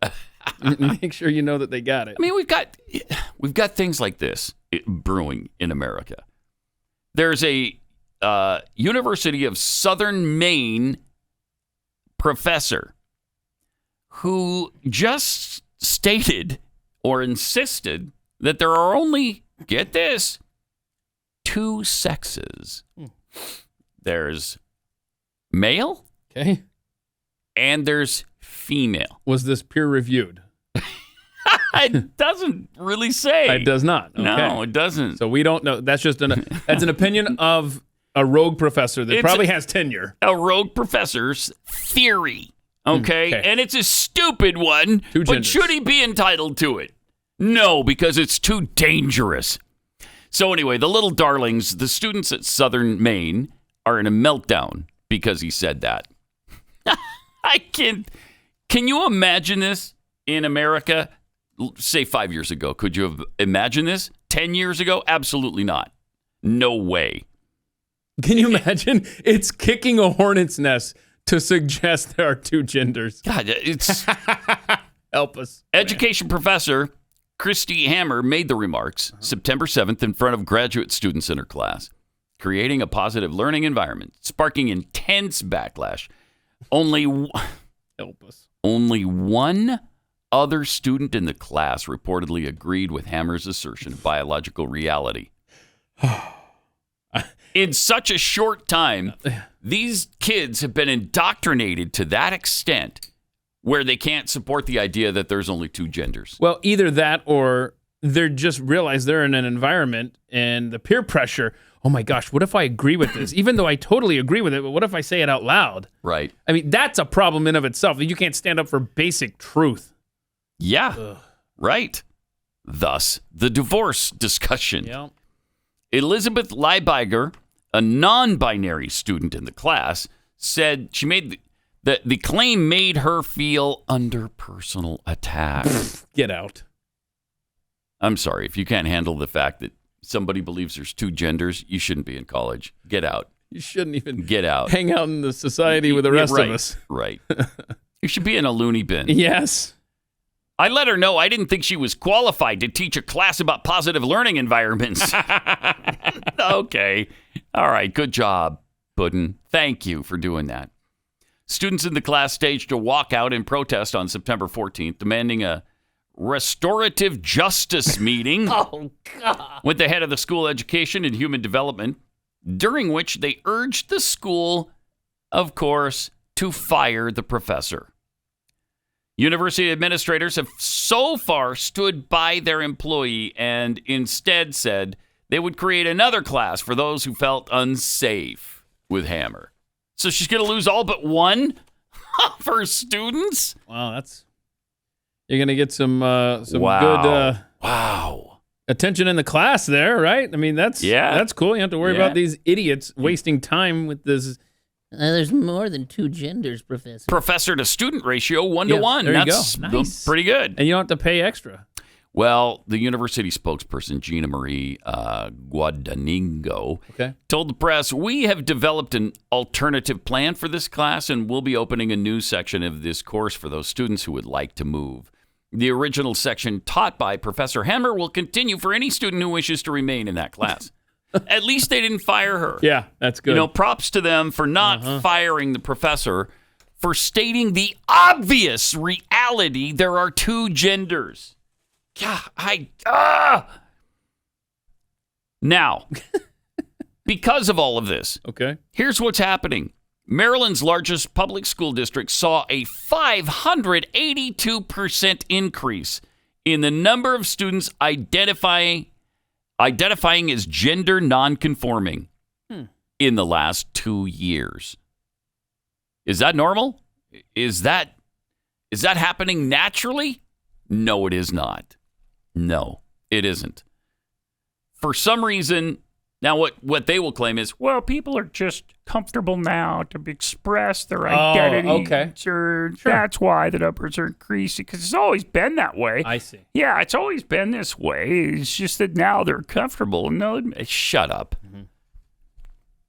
Make sure you know that they got it. I mean, we've got things like this brewing in America. There's a University of Southern Maine professor who just stated or insisted that there are only, get this, 2 sexes. There's male, and there's female. Was this peer reviewed? It doesn't really say. It does not. Okay. No, it doesn't. So we don't know. That's just that's an opinion of a rogue professor that probably has tenure. A rogue professor's theory. Okay? And it's a stupid one, but should he be entitled to it? No, because it's too dangerous. So anyway, the little darlings, the students at Southern Maine, are in a meltdown because he said that. Can you imagine this in America? Say 5 years ago. Could you have imagined this? 10 years ago? Absolutely not. No way. Can you imagine? It's kicking a hornet's nest to suggest there are 2 genders. God, it's... Help us. Education professor Christy Hammer made the remarks September 7th in front of graduate students in her class, creating a positive learning environment, sparking intense backlash. Help us. Only one other student in the class reportedly agreed with Hammer's assertion of biological reality. In such a short time, these kids have been indoctrinated to that extent where they can't support the idea that there's only 2 genders. Well, either that or they just realize they're in an environment and the peer pressure. Oh my gosh, what if I agree with this? Even though I totally agree with it, but what if I say it out loud? Right. I mean, that's a problem in of itself. You can't stand up for basic truth. Yeah. Ugh. Right. Thus, the divorce discussion. Yep. Elizabeth Leibiger, a non-binary student in the class, said she made the claim made her feel under personal attack. Get out. I'm sorry. If you can't handle the fact that somebody believes there's two genders, you shouldn't be in college. Get out. You shouldn't even get out. Hang out in the society with the rest of us. Right. You should be in a loony bin. Yes. I let her know I didn't think she was qualified to teach a class about positive learning environments. Okay. All right. Good job, Puddin'. Thank you for doing that. Students in the class staged a walkout in protest on September 14th, demanding a restorative justice meeting with the head of the school education and human development, during which they urged the school, of course, to fire the professor. University administrators have so far stood by their employee and instead said they would create another class for those who felt unsafe with Hammer. So she's going to lose all but one of her students? Wow, you're going to get some wow. good attention in the class there, right? I mean, that's cool. You don't have to worry about these idiots wasting time with this. There's more than two genders, Professor. Professor to student ratio 1-to-1. There you That's go. Nice. Pretty good. And you don't have to pay extra. Well, the university spokesperson, Gina Marie Guadagnino, told the press, "We have developed an alternative plan for this class, and we'll be opening a new section of this course for those students who would like to move. The original section taught by Professor Hammer will continue for any student who wishes to remain in that class." At least they didn't fire her. Yeah, that's good. Props to them for not firing the professor for stating the obvious reality there are two genders. Now, because of all of this, here's what's happening. Maryland's largest public school district saw a 582% increase in the number of students identifying as gender nonconforming in the last 2 years. Is that normal? Is that happening naturally? No, it is not. No, it isn't. For some reason, now what they will claim is, well, people are just comfortable now to express their identity. Sure. That's why the numbers are increasing, because it's always been that way. I see. Yeah, it's always been this way. It's just that now they're comfortable. No, shut up. Mm-hmm.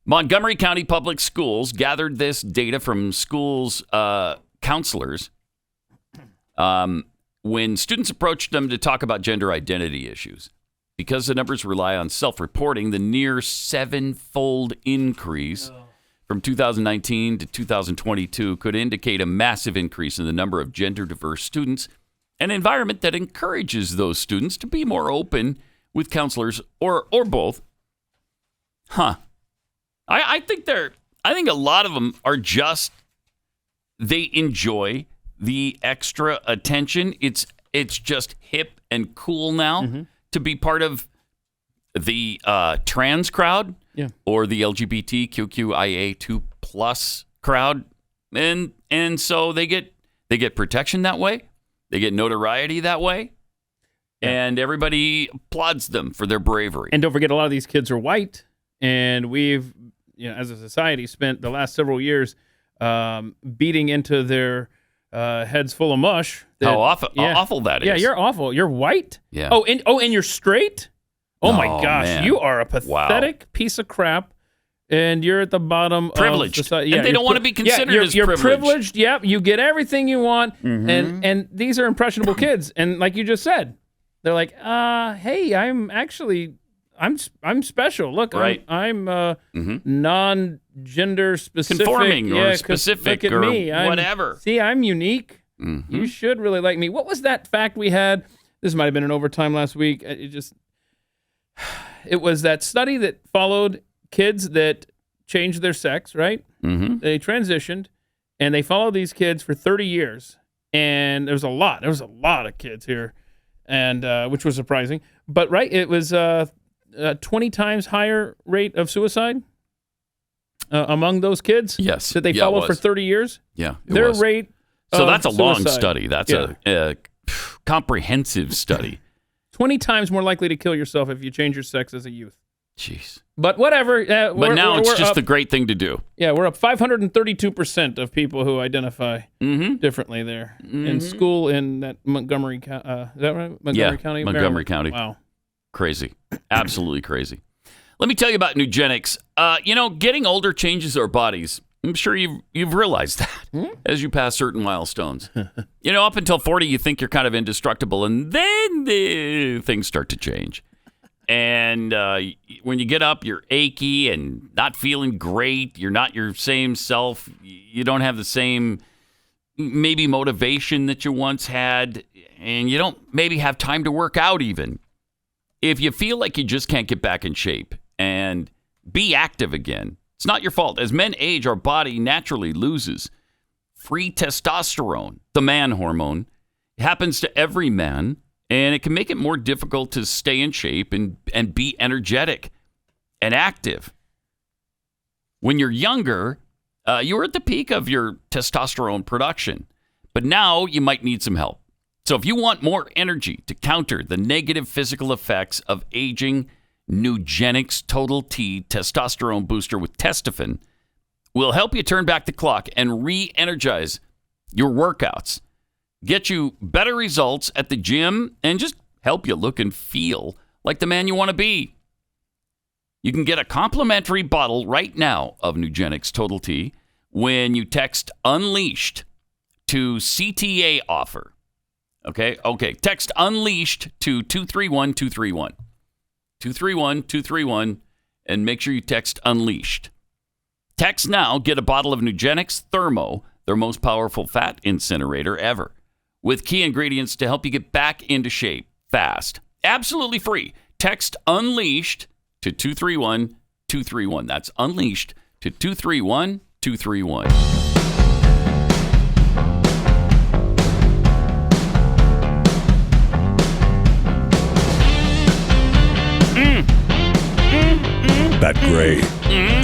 Montgomery County Public Schools gathered this data from schools' counselors when students approached them to talk about gender identity issues. Because the numbers rely on self-reporting, the near 7-fold increase from 2019 to 2022 could indicate a massive increase in the number of gender-diverse students, an environment that encourages those students to be more open with counselors or both. I think a lot of them are just, they enjoy the extra attention. It's just hip and cool now to be part of the trans crowd or the LGBTQIA2+ crowd, and so they get protection that way. They get notoriety that way, and everybody applauds them for their bravery. And don't forget, a lot of these kids are white, and we've, as a society, spent the last several years beating into their heads full of mush. How awful that is. Yeah, you're awful. You're white? Yeah. Oh, and you're straight? Oh, my gosh. Man. You are a pathetic piece of crap, and you're at the bottom privileged. of society. Yeah, and they don't want to be considered as you're privileged. Privileged. Yep, you get everything you want, and these are impressionable kids. And like you just said, they're like, hey, I'm special. Look, right. I'm non-gender specific. Conforming or specific look at or me. whatever. See, I'm unique. You should really like me. What was that fact we had? This might have been an overtime last week. It was that study that followed kids that changed their sex, right? They transitioned, and they followed these kids for 30 years. And there was a lot of kids here, and which was surprising. But, right, it was 20 times higher rate of suicide among those kids. Yes. That they followed for 30 years. Yeah. Their rate. So that's a long suicide. study. That's a comprehensive study. 20 times more likely to kill yourself if you change your sex as a youth. Jeez. But whatever. But now it's just the great thing to do. Yeah, we're up 532% of people who identify differently there. In school in that Montgomery County. Is that right? Montgomery County? Montgomery County. Wow. Crazy. Absolutely crazy. Let me tell you about Nugenix. Getting older changes our bodies. I'm sure you've realized that as you pass certain milestones. Up until 40, you think you're kind of indestructible, and then things start to change. And when you get up, you're achy and not feeling great. You're not your same self. You don't have the same maybe motivation that you once had, and you don't maybe have time to work out even. If you feel like you just can't get back in shape and be active again, it's not your fault. As men age, our body naturally loses free testosterone, the man hormone. It happens to every man. And it can make it more difficult to stay in shape and be energetic and active. When you're younger, you were at the peak of your testosterone production. But now you might need some help. So if you want more energy to counter the negative physical effects of aging, Nugenix Total T testosterone booster with Testofen will help you turn back the clock and re-energize your workouts. Get you better results at the gym and just help you look and feel like the man you want to be. You can get a complimentary bottle right now of Nugenix Total T when you text Unleashed to CTA offer. Okay. Text Unleashed to 231231. 231231 and make sure you text Unleashed. Text now, get a bottle of Nugenix Thermo, their most powerful fat incinerator ever, with key ingredients to help you get back into shape fast. Absolutely free. Text Unleashed to 231231. That's Unleashed to 231231. Pat Gray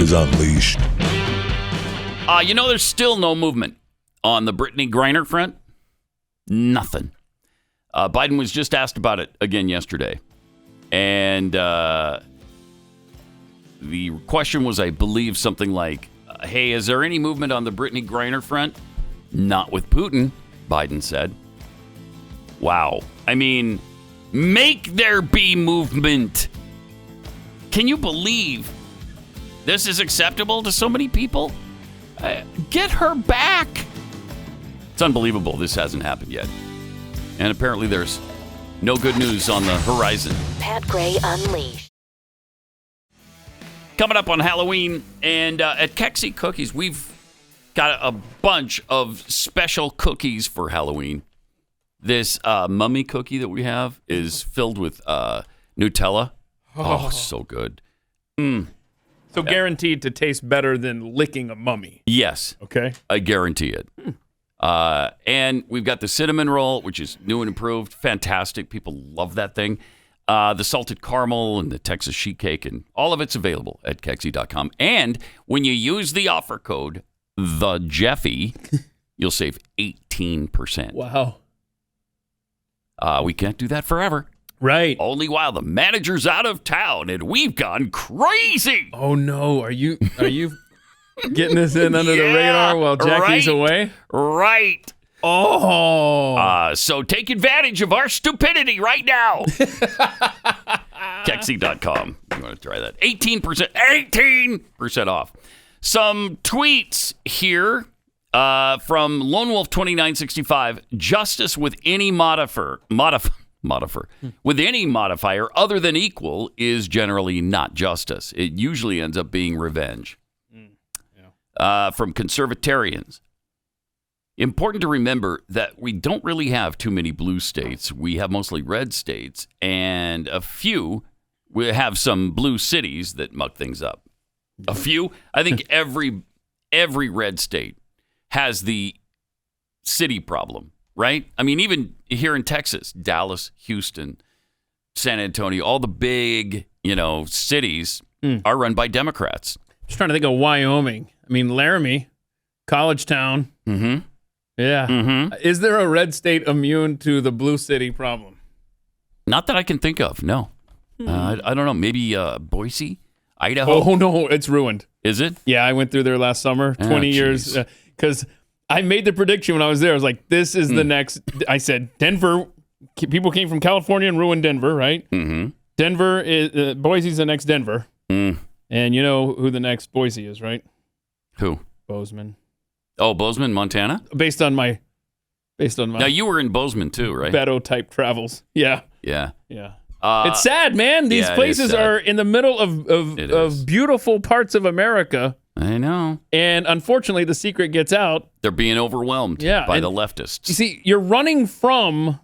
is unleashed. There's still no movement on the Brittany Griner front. Nothing. Biden was just asked about it again yesterday. And the question was, I believe, something like, hey, is there any movement on the Brittany Griner front? Not with Putin, Biden said. Wow. I mean, make there be movement. Can you believe this is acceptable to so many people? Get her back. It's unbelievable this hasn't happened yet. And apparently there's no good news on the horizon. Pat Gray Unleashed. Coming up on Halloween, and at Kexi Cookies, we've got a bunch of special cookies for Halloween. This mummy cookie that we have is filled with Nutella. Oh, so good. So guaranteed to taste better than licking a mummy. Yes. Okay. I guarantee it. And we've got the cinnamon roll, which is new and improved. Fantastic. People love that thing. The salted caramel and the Texas sheet cake, and all of it's available at Kexi.com. And when you use the offer code, the Jeffy, you'll save 18%. Wow. We can't do that forever. Right. Only while the manager's out of town, and we've gone crazy. Oh no! Are you getting this in under the radar while Jackie's away? Right. Oh. So take advantage of our stupidity right now. Kexi.com. You want to try that? 18% off. Some tweets here from Lone Wolf 2965. Justice with any modifier with any modifier other than equal is generally not justice. It usually ends up being revenge. From conservatarians. Important to remember that we don't really have too many blue states. We have mostly red states, and a few, we have some blue cities that muck things up. A few? I think every red state has the city problem, right? I mean, even here in Texas, Dallas, Houston, San Antonio, all the big, cities are run by Democrats. Just trying to think of Wyoming. I mean, Laramie, college town. Mm-hmm. Yeah. Mm-hmm. Is there a red state immune to the blue city problem? Not that I can think of, no. I don't know. Maybe Boise, Idaho? Oh, no, it's ruined. Is it? Yeah, I went through there last summer, 20 years, because I made the prediction when I was there. I was like, this is the next. I said, Denver, people came from California and ruined Denver, right? Mm-hmm. Denver, is Boise's the next Denver. And you know who the next Boise is, right? Who? Bozeman. Oh, Bozeman, Montana? Based on my. Now, you were in Bozeman, too, right? Beto-type travels. Yeah. Yeah. It's sad, man. These places are in the middle of beautiful parts of America. I know. And unfortunately, the secret gets out. They're being overwhelmed by the leftists. You see, you're running from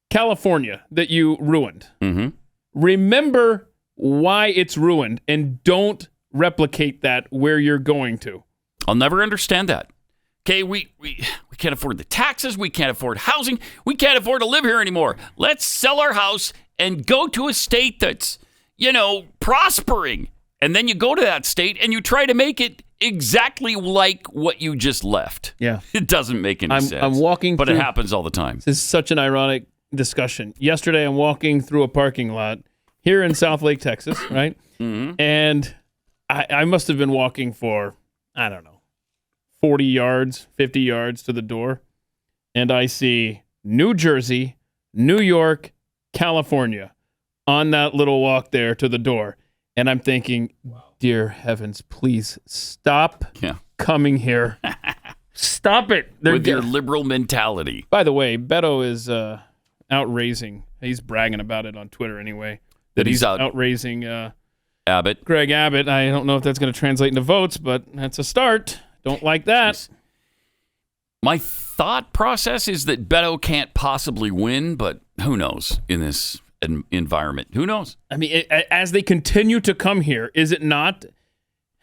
California that you ruined. Mm-hmm. Remember why it's ruined and don't replicate that where you're going to. I'll never understand that. Okay, we can't afford the taxes. We can't afford housing. We can't afford to live here anymore. Let's sell our house and go to a state that's, prospering. And then you go to that state and you try to make it exactly like what you just left. Yeah. It doesn't make any sense. I'm walking but through, it happens all the time. This is such an ironic discussion. Yesterday, I'm walking through a parking lot here in South Lake, Texas, right? Mm-hmm. And I must have been walking for, I don't know, 40 yards, 50 yards to the door. And I see New Jersey, New York, California on that little walk there to the door. And I'm thinking, dear heavens, please stop coming here. Stop it. With your liberal mentality. By the way, Beto is outraising. He's bragging about it on Twitter anyway. That he's outraising Abbott. Greg Abbott. I don't know if that's going to translate into votes, but that's a start. Don't like that. My thought process is that Beto can't possibly win, but who knows in this environment? Who knows? I mean, as they continue to come here, is it not?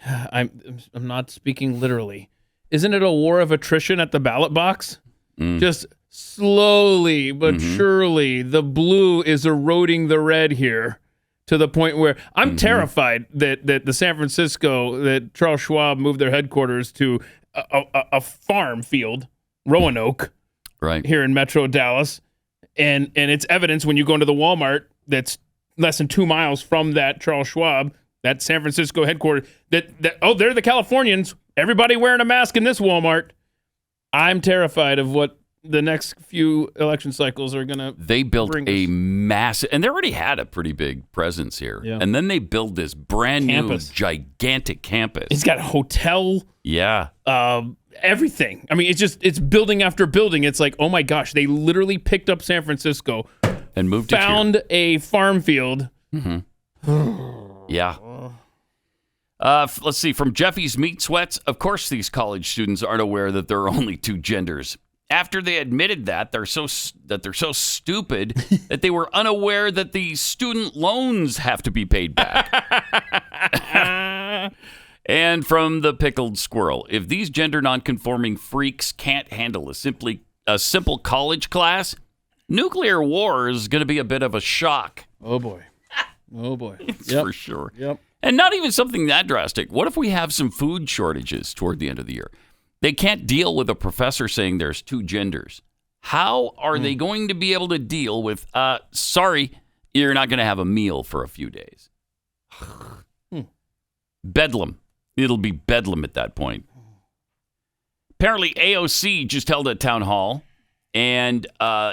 I'm not speaking literally. Isn't it a war of attrition at the ballot box? Just slowly but surely, the blue is eroding the red here to the point where I'm terrified that the San Francisco, that Charles Schwab moved their headquarters to a farm field, Roanoke, right here in Metro Dallas. And it's evidence when you go into the Walmart that's less than 2 miles from that Charles Schwab, that San Francisco headquarters, that they're the Californians. Everybody wearing a mask in this Walmart. I'm terrified of what the next few election cycles are going to They built a massive, and they already had a pretty big presence here. Yeah. And then they build this brand new, gigantic campus. It's got a hotel. Yeah. Everything. I mean, it's building after building. It's like, oh my gosh, they literally picked up San Francisco and moved found a farm field. Yeah. Let's see. From Jeffy's Meat Sweats, of course these college students aren't aware that there are only two genders. After they admitted that, they're so stupid that they were unaware that the student loans have to be paid back. And from the Pickled Squirrel, if these gender nonconforming freaks can't handle a simple college class, nuclear war is going to be a bit of a shock. Oh boy. Oh boy. It's for sure. Yep. And not even something that drastic. What if we have some food shortages toward the end of the year? They can't deal with a professor saying there's two genders. How are they going to be able to deal with, sorry, you're not going to have a meal for a few days? Bedlam. It'll be bedlam at that point. Apparently, AOC just held a town hall, and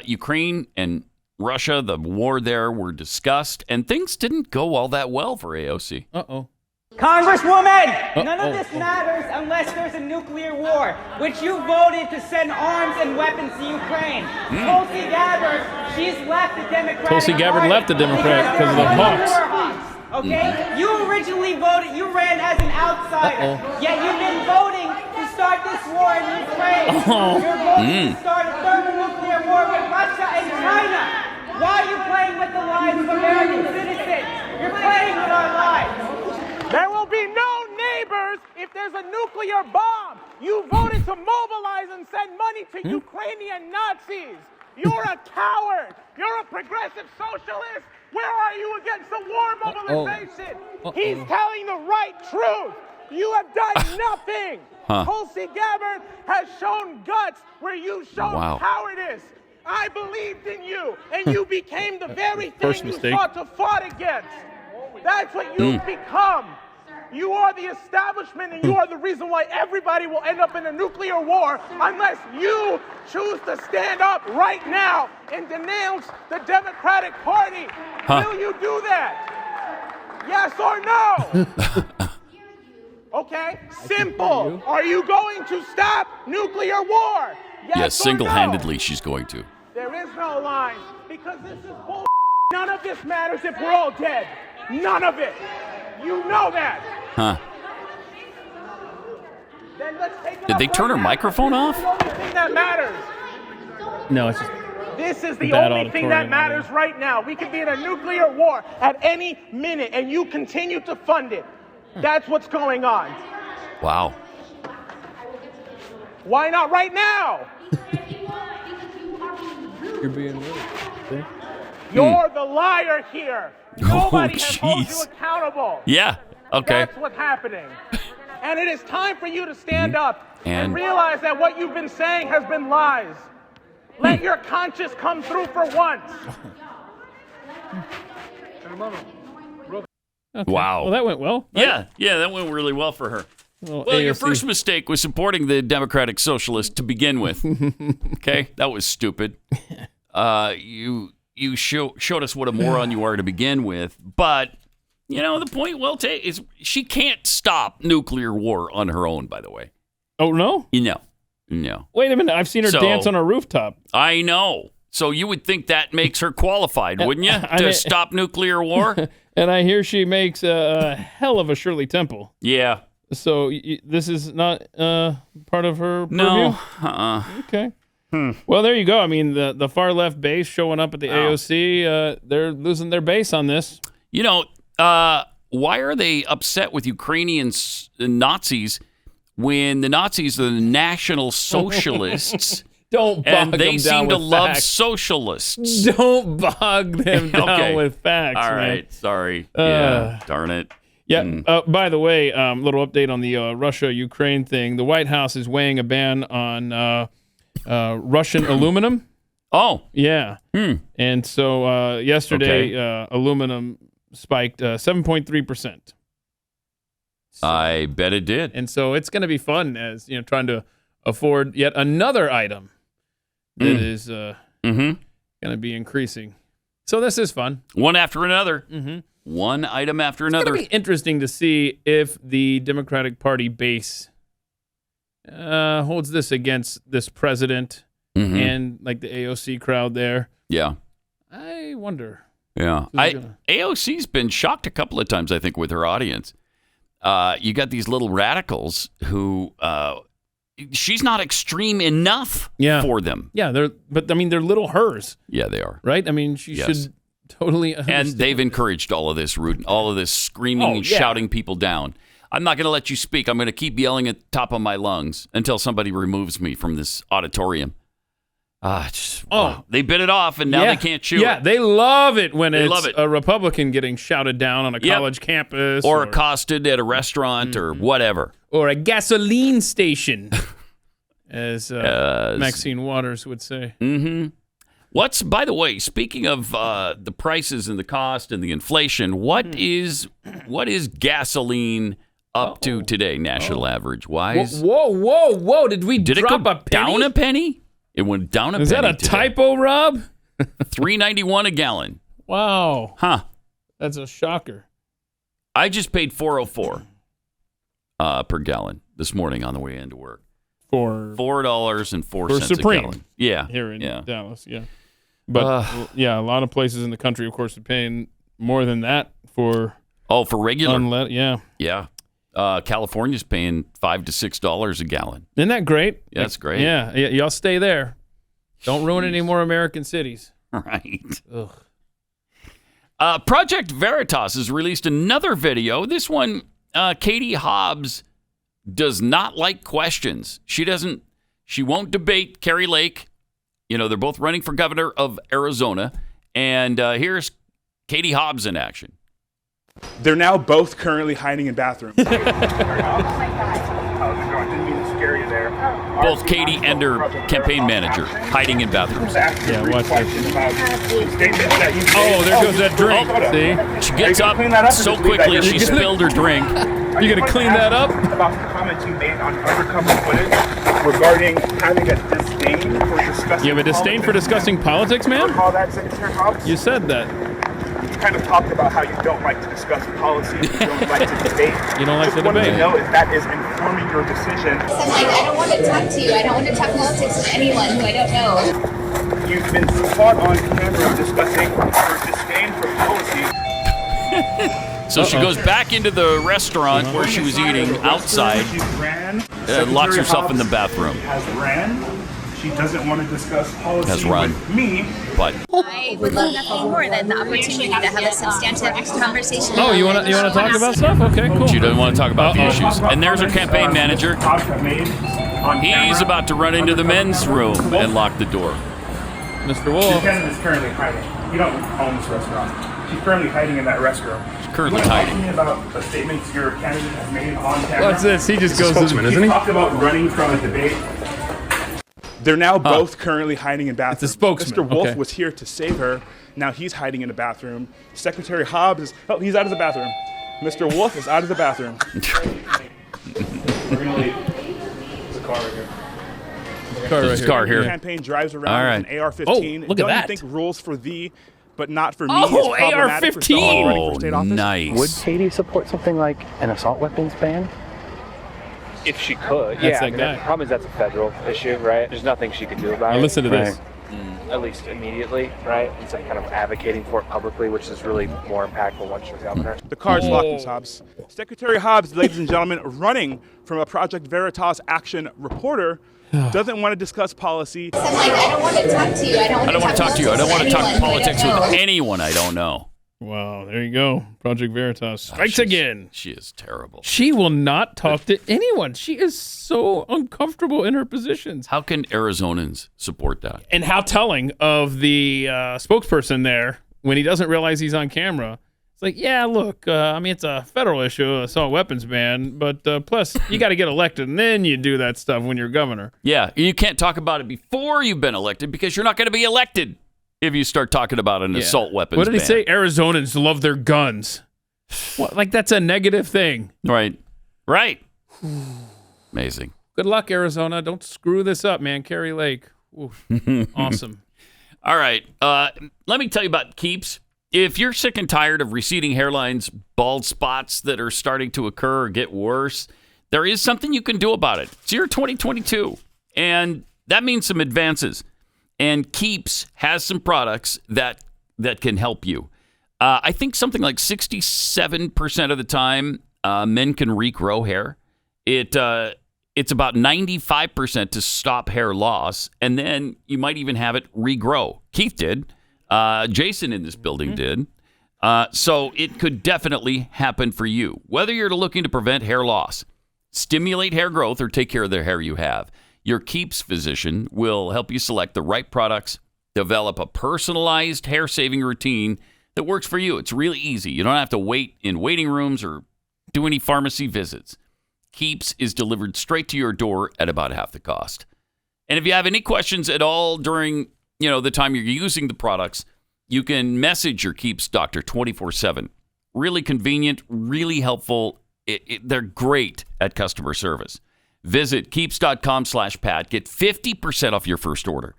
Ukraine and Russia, the war there, were discussed, and things didn't go all that well for AOC. Uh-oh. Congresswoman, none of this matters unless there's a nuclear war, which you voted to send arms and weapons to Ukraine. Tulsi Gabbard, she's left the Democratic Tulsi Gabbard left the Democrat because of the Hawks. Okay? You originally voted, you ran as an outsider, yet you've been voting to start this war in Ukraine. You're voting to start a thermonuclear war with Russia and China. Why are you playing with the lives of American citizens? You're playing with our lives. There will be no neighbors if there's a nuclear bomb. You voted to mobilize and send money to Ukrainian Nazis. You're a coward. You're a progressive socialist. Where are you against the war mobilization? He's telling the right truth. You have done nothing. Tulsi Gabbard has shown guts where you've shown cowardice. I believed in you, and you became the very thing you sought to fight against. That's what you've become. You are the establishment, and you are the reason why everybody will end up in a nuclear war unless you choose to stand up right now and denounce the Democratic Party. Will you do that? Yes or no? Okay, simple. Are you going to stop nuclear war? Yes, single-handedly she's going to. There is no line, because this is bull. None of this matters if we're all dead. None of it. You know that. Huh. Then let's take it Did they turn her microphone off? This is the only thing that matters. No, it's just... This is the only thing that matters right now. We could be in a nuclear war at any minute, and you continue to fund it. That's what's going on. Wow. Why not right now? You're being rude. You're the liar here. Nobody has held you accountable. Yeah, okay. That's what's happening. And it is time for you to stand up and realize that what you've been saying has been lies. Let your conscience come through for once. Okay. Wow. Well, that went well. Right? Yeah, that went really well for her. Well, your first mistake was supporting the Democratic Socialists to begin with. Okay? That was stupid. You showed us what a moron you are to begin with. But, the point well taken is she can't stop nuclear war on her own, by the way. Oh, no? No. Wait a minute. I've seen her dance on a rooftop. I know. So you would think that makes her qualified, wouldn't you, to stop nuclear war? And I hear she makes a hell of a Shirley Temple. Yeah. So this is not part of her purview? No. Okay. Well, there you go. I mean, the far left base showing up at the AOC, they're losing their base on this. Why are they upset with Ukrainian Nazis when the Nazis are the National Socialists? Don't bog and they them seem down to with love facts. socialists. Don't bog them down with facts. All man. right. Sorry. Yeah. Darn it. Yeah. By the way, little update on the Russia-Ukraine thing. The White House is weighing a ban on Russian aluminum. Oh. Yeah. And so yesterday, aluminum spiked 7.3%. I bet it did. And so it's going to be fun as trying to afford yet another item that is going to be increasing. So this is fun. One after another. One item after another. It's going to be interesting to see if the Democratic Party base holds this against this president and like the AOC crowd there. Yeah. I wonder. Yeah. AOC's been shocked a couple of times, I think, with her audience. You got these little radicals who she's not extreme enough for them. Yeah, they're little hers. Yeah, they are. Right? I mean, she should totally understand. And they've encouraged all of this screaming and shouting people down. I'm not going to let you speak. I'm going to keep yelling at the top of my lungs until somebody removes me from this auditorium. Wow. They bit it off, and now they can't chew it. Yeah, they love it when it's a Republican getting shouted down on a college campus. Or accosted at a restaurant or whatever. Or a gasoline station, as Maxine Waters would say. By the way, speaking of the prices and the cost and the inflation, what is gasoline up to today, national average wise? Whoa. Did it go a penny? Down a penny? It went down a penny. Is that a typo, Rob? $3.91 a gallon. Wow. Huh. That's a shocker. I just paid $4.04 per gallon this morning on the way into work. For $4.04 Supreme. a gallon. Yeah. Here in Dallas, yeah. But a lot of places in the country, of course, are paying more than that for regular. Yeah. California's paying $5 to $6 a gallon. Isn't that great? Yeah, that's great. Yeah, y'all stay there. Don't ruin any more American cities. Right. Ugh. Project Veritas has released another video. This one, Katie Hobbs does not like questions. She won't debate Carrie Lake. They're both running for governor of Arizona. And here's Katie Hobbs in action. They're now both currently hiding in bathrooms. Oh my God. Oh, I didn't mean to scare you there. both Katie and her campaign manager hiding in bathrooms. Yeah, watch this. Oh, there goes that drink. See? She gets up so quickly she spilled her drink. You gonna clean that up? About the comments you made on undercover footage regarding having a disdain for discussing. You have a disdain for discussing politics, man? Recall that, Secretary Hobbs? You said that. You kind of talked about how you don't like to discuss policy, you don't like to debate. You don't like to debate. debate. To know if that is informing your decision. I don't want to talk to you. I don't want to talk politics with anyone who I don't know. You've been caught on camera discussing your disdain for policy. So she goes back into the restaurant where she was eating outside, locks herself in the bathroom. Has ran. She doesn't want to discuss policy with me. But I would love nothing more than the opportunity to have a substantive conversation. Oh, you want to talk about stuff? Okay, cool. She doesn't want to talk about the issues. And there's her campaign manager. He's about to run into the men's room and lock the door. Mr. Wolf. Your candidate is currently hiding. You don't own this restaurant. She's currently hiding in that restroom. She's currently hiding. hiding. About the statements your candidate has made on camera. What's this? He just goes to He talked about running from a debate. They're now both currently hiding in bathrooms. It's a spokesman. Mr. Wolf Okay. was here to save her. Now he's hiding in a bathroom. Secretary Hobbs is... Oh, he's out of the bathroom. Mr. Wolf is out of the bathroom. We're going to leave. There's a car right here. There's a car here. The campaign drives around with an AR-15. Oh, look at that. Don't you think rules for thee, but not for me Oh, is problematic for someone running for state office? Nice. Would Katie support something like an assault weapons ban? If she could, That's yeah. that guy. The problem is that's a federal issue, right? There's nothing she could do about it. Now listen to this. At least immediately, right? Instead of kind of advocating for it publicly, which is really more impactful once you're governor. The car's locked, Ms. Hobbs. Secretary Hobbs, ladies and gentlemen, running from a Project Veritas action reporter, doesn't want to discuss policy. I don't want to talk to you. I don't want to talk to you. I don't want to talk politics with anyone I don't know. Wow, there you go. Project Veritas strikes again. She is terrible. She will not talk to anyone. She is so uncomfortable in her positions. How can Arizonans support that? And how telling of the spokesperson there when he doesn't realize he's on camera. It's like, yeah, look, I mean, it's a federal issue, assault weapons ban, but plus you got to get elected and then you do that stuff when you're governor. Yeah, you can't talk about it before you've been elected because you're not going to be elected if you start talking about an assault weapons ban. What did he say? Arizonans love their guns. What? Like that's a negative thing. Right. Amazing. Good luck, Arizona. Don't screw this up, man. Kerry Lake. Oof. Awesome. All right. Let me tell you about Keeps. If you're sick and tired of receding hairlines, bald spots that are starting to occur or get worse, there is something you can do about it. It's year 2022, and that means some advances. And Keeps has some products that can help you. I think something like 67% of the time, men can regrow hair. It's about 95% to stop hair loss, and then you might even have it regrow. Keith did. Jason in this building did. So it could definitely happen for you. Whether you're looking to prevent hair loss, stimulate hair growth, or take care of the hair you have, your Keeps physician will help you select the right products, develop a personalized hair-saving routine that works for you. It's really easy. You don't have to wait in waiting rooms or do any pharmacy visits. Keeps is delivered straight to your door at about half the cost. And if you have any questions at all during the time you're using the products, you can message your Keeps doctor 24/7. Really convenient, really helpful. They're great at customer service. Visit keeps.com/Pat. Get 50% off your first order.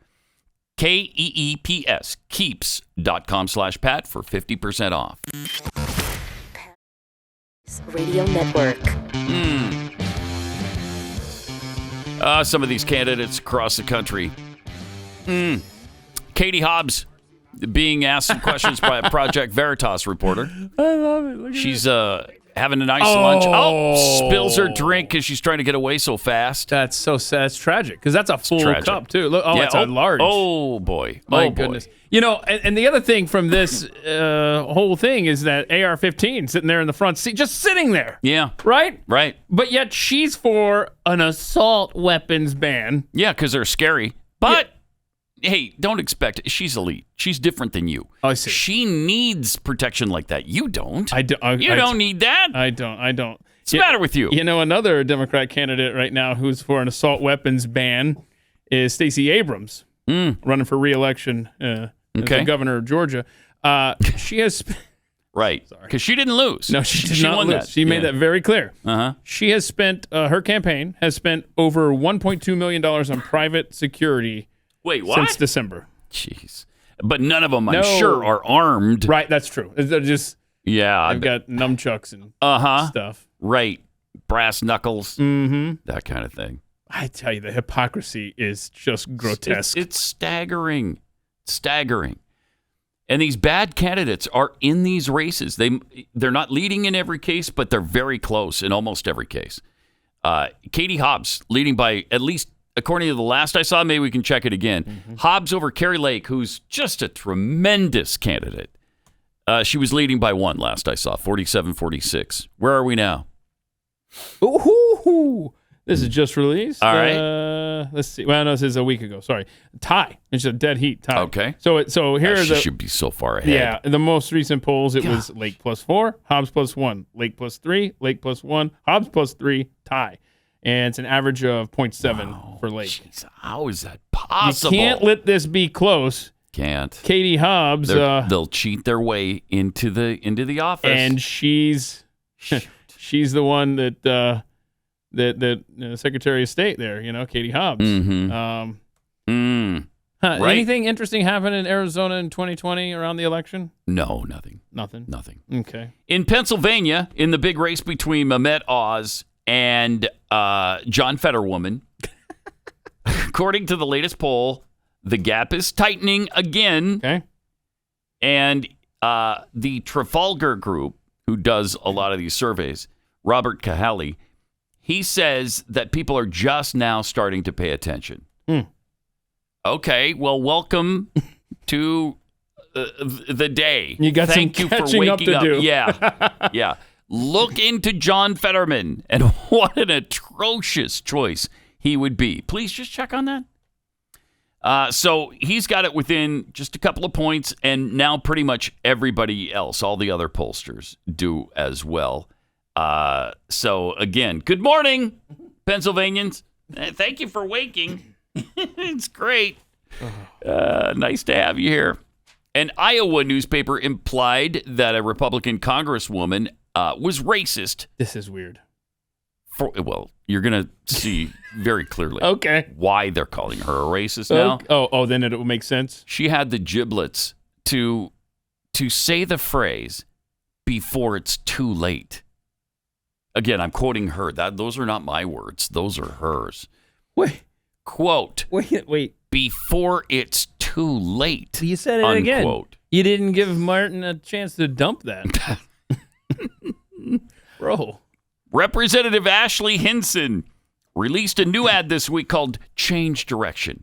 KEEPS, keeps.com/Pat for 50% off. Radio Network. Some of these candidates across the country. Katie Hobbs being asked some questions by a Project Veritas reporter. I love it. Look at She's having a nice lunch. Spills her drink because she's trying to get away so fast. That's so sad. It's tragic because that's a full cup too. Look, it's a large. Oh boy. My goodness. And the other thing from this whole thing is that AR-15 sitting there in the front seat, just sitting there. Yeah. Right? Right. But yet she's for an assault weapons ban. Yeah, because they're scary. But hey, don't expect it. She's elite. She's different than you. I see. She needs protection like that. You don't. You don't need that. I don't. What's the matter with you? You know, another Democrat candidate right now who's for an assault weapons ban is Stacey Abrams, running for re-election as the governor of Georgia. She has... Right, because she didn't lose. No, she did not lose. She made that very clear. She has spent, her campaign has spent over $1.2 million on private security since December. Jeez. But none of them, I'm sure, are armed. Right, that's true. They're just, they've got nunchucks and stuff. Right, brass knuckles, that kind of thing. I tell you, the hypocrisy is just grotesque. It's staggering. Staggering. And these bad candidates are in these races. They're not leading in every case, but they're very close in almost every case. Katie Hobbs leading by, at least according to the last I saw, maybe we can check it again. Hobbs over Kari Lake, who's just a tremendous candidate. She was leading by 1 last I saw, 47-46. Where are we now? Ooh, this is just released. All right. Let's see. Well, no, this is a week ago. Sorry. Tie. It's a dead heat tie. Okay. So here she should be so far ahead. Yeah. The most recent polls, it was Lake +4, Hobbs +1, Lake +3, Lake +1, Hobbs +3, tie. And it's an average of 0.7 for Lake. Geez, how is that possible? You can't let this be close. Can't. Katie Hobbs. They'll cheat their way into the office. And she's the one that Secretary of State there, Katie Hobbs. Right. Anything interesting happen in Arizona in 2020 around the election? No, nothing. Nothing. Okay. In Pennsylvania, in the big race between Mehmet Oz and John Fetterwoman, according to the latest poll, the gap is tightening again. Okay. And the Trafalgar Group, who does a lot of these surveys, Robert Cahaly, he says that people are just now starting to pay attention. Okay, well, welcome to the day. You got Thank some you for catching waking up to do. Yeah. Look into John Fetterman and what an atrocious choice he would be. Please just check on that. So he's got it within just a couple of points, and now pretty much everybody else, all the other pollsters, do as well. So again, good morning, Pennsylvanians. Thank you for waking. It's great. Nice to have you here. An Iowa newspaper implied that a Republican congresswoman was racist. This is weird. Well, you're going to see very clearly why they're calling her a racist now. Oh, then it will make sense. She had the giblets to say the phrase, "before it's too late." Again, I'm quoting her. Those are not my words. Those are hers. Wait. Quote. Wait. Before it's too late. You said it again. You didn't give Martin a chance to dump that. Bro. Representative Ashley Hinson released a new ad this week called Change Direction.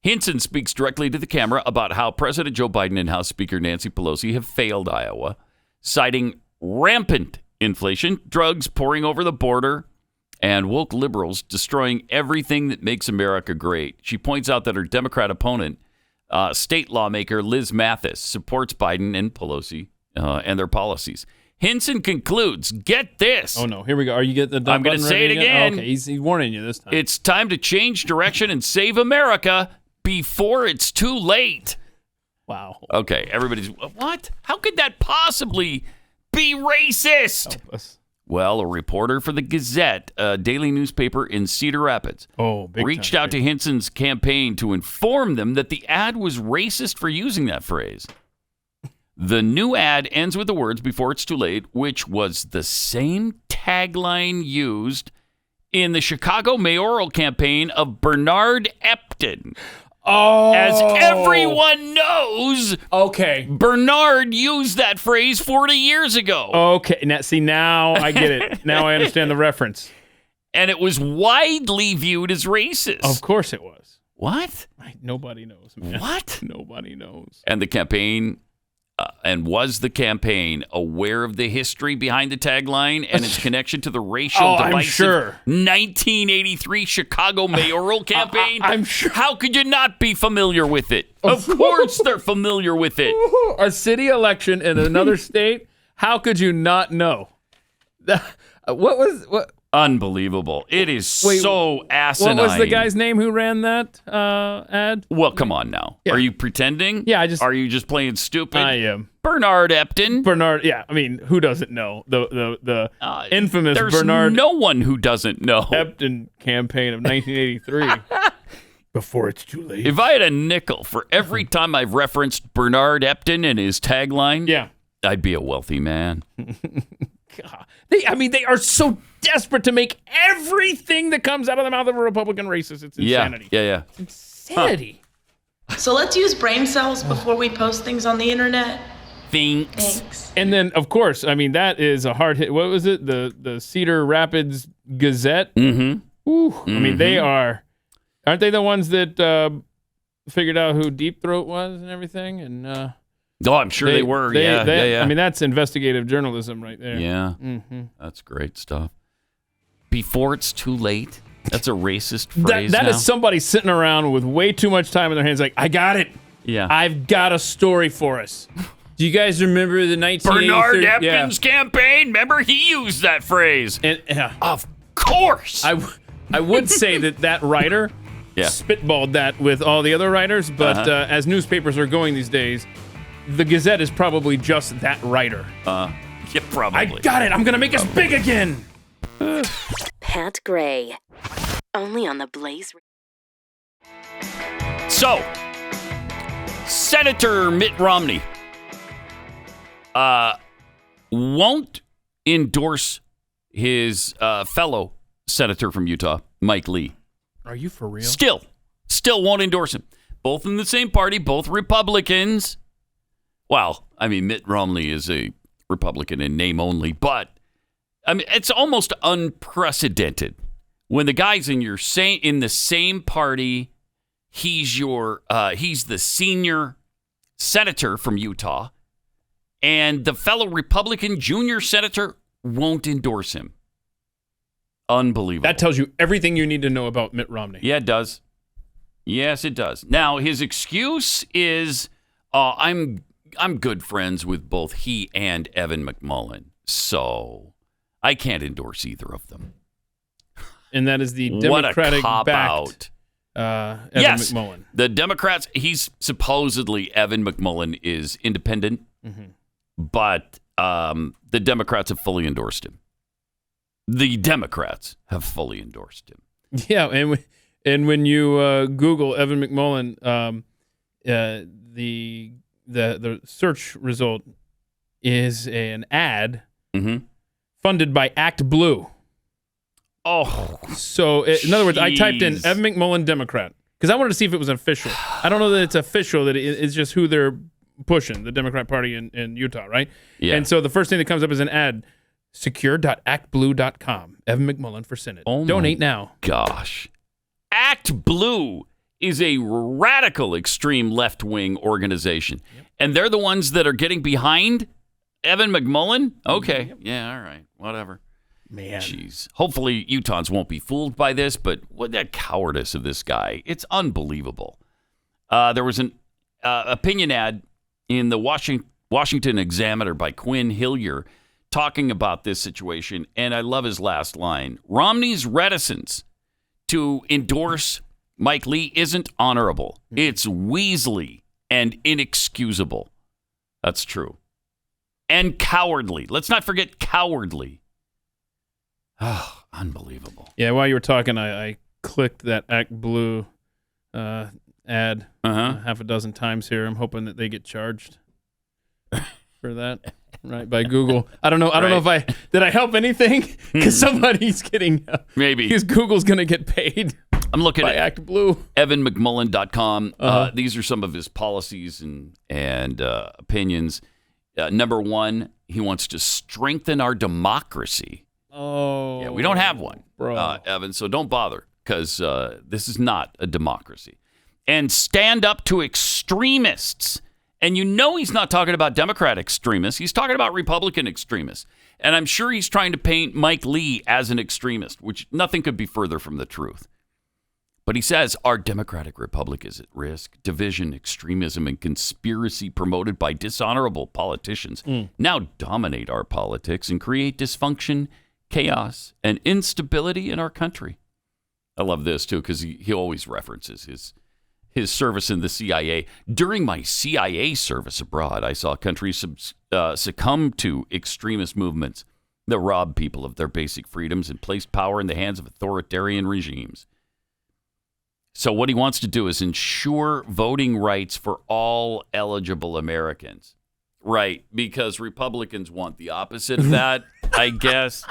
Hinson speaks directly to the camera about how President Joe Biden and House Speaker Nancy Pelosi have failed Iowa, citing rampant inflation, drugs pouring over the border, and woke liberals destroying everything that makes America great. She points out that her Democrat opponent, state lawmaker Liz Mathis, supports Biden and Pelosi and their policies. Hinson concludes, get this. Oh, no. Here we go. Are you getting the I'm going to say it again. Okay, he's warning you this time. It's time to change direction and save America before it's too late. Wow. Okay, everybody's, what? How could that possibly be racist? Help us. Well, a reporter for the Gazette, a daily newspaper in Cedar Rapids, reached out to Hinson's campaign to inform them that the ad was racist for using that phrase. The new ad ends with the words, "before it's too late," which was the same tagline used in the Chicago mayoral campaign of Bernard Epton. Oh. As everyone knows, Bernard used that phrase 40 years ago. Okay, now I get it. Now I understand the reference. And it was widely viewed as racist. Of course it was. What? Nobody knows, man. What? Nobody knows. And the campaign, was the campaign aware of the history behind the tagline and its connection to the racial divisive 1983 Chicago mayoral campaign? I'm sure. How could you not be familiar with it? Of course they're familiar with it. A city election in another state? How could you not know? What? Unbelievable. It is so asinine. What was the guy's name who ran that ad? Well, come on now. Yeah. Are you pretending? Yeah, Are you just playing stupid? I am. Bernard Epton. Yeah. I mean, who doesn't know the infamous there's Bernard? No one who doesn't know. Epton campaign of 1983. Before it's too late. If I had a nickel for every time I've referenced Bernard Epton and his tagline, I'd be a wealthy man. God. They are so desperate to make everything that comes out of the mouth of a Republican racist. It's insanity. Yeah. It's insanity. So let's use brain cells before we post things on the internet. Thanks. And then, of course, that is a hard hit. What was it? The Cedar Rapids Gazette? Mm-hmm. Ooh. Mm-hmm. They are... Aren't they the ones that figured out who Deep Throat was and everything? And I'm sure they were. Yeah. That's investigative journalism right there. Yeah. Mm-hmm. That's great stuff. Before it's too late. That's a racist phrase. That now. is somebody sitting around with way too much time in their hands. Like, I got it. Yeah. I've got a story for us. Do you guys remember the 1983? Bernard Epton's campaign? Remember, he used that phrase. And, of course. I would say that writer spitballed that with all the other writers, but as newspapers are going these days, the Gazette is probably just that writer. Yeah, probably. I got it. I'm going to make us big again. Pat Gray. Only on the Blaze. So, Senator Mitt Romney won't endorse his fellow senator from Utah, Mike Lee. Are you for real? Still won't endorse him. Both in the same party, both Republicans. Well, Mitt Romney is a Republican in name only, but it's almost unprecedented when the guy's in the same party. He's the senior senator from Utah, and the fellow Republican junior senator won't endorse him. Unbelievable. That tells you everything you need to know about Mitt Romney. Yeah, it does. Yes, it does. Now, his excuse is, I'm good friends with both he and Evan McMullin, so I can't endorse either of them. And that is the Democratic-backed Evan McMullin. The Democrats, supposedly Evan McMullin is independent, but the Democrats have fully endorsed him. The Democrats have fully endorsed him. Yeah, and when you Google Evan McMullin, the search result is an ad funded by Act Blue. Oh, so in other words, I typed in Evan McMullin Democrat because I wanted to see if it was official. I don't know that it's official; that it's just who they're pushing, the Democrat Party in Utah, right? Yeah. And so the first thing that comes up is an ad. Secure.actblue.com. Evan McMullin for Senate. Donate now. Gosh. Act Blue is a radical extreme left-wing organization. Yep. And they're the ones that are getting behind Evan McMullin? Okay. Yep. Yeah, all right. Whatever. Man. Jeez. Hopefully Utahns won't be fooled by this, but what that cowardice of this guy. It's unbelievable. There was an opinion ad in the Washington Examiner by Quinn Hillier talking about this situation, and I love his last line. Romney's reticence to endorse Mike Lee isn't honorable. It's weaselly and inexcusable. That's true. And cowardly. Let's not forget cowardly. Oh, unbelievable. Yeah, while you were talking, I clicked that Act Blue ad half a dozen times here. I'm hoping that they get charged for that. Right, by Google. I don't know if did I help anything? Because somebody's getting maybe because Google's gonna get paid. I'm looking at Act Blue. EvanMcMullin.com. These are some of his policies and opinions. Number one, he wants to strengthen our democracy. Oh, yeah, we don't have one, bro. Evan. So don't bother because this is not a democracy. And stand up to extremists. And you know he's not talking about Democrat extremists. He's talking about Republican extremists. And I'm sure he's trying to paint Mike Lee as an extremist, which nothing could be further from the truth. But he says our democratic republic is at risk. Division, extremism, and conspiracy promoted by dishonorable politicians now dominate our politics and create dysfunction chaos, and instability in our country. I love this, too, because he always references his service in the CIA. During my CIA service abroad, I saw countries succumb to extremist movements that robbed people of their basic freedoms and placed power in the hands of authoritarian regimes. So what he wants to do is ensure voting rights for all eligible Americans. Right, because Republicans want the opposite of that, I guess.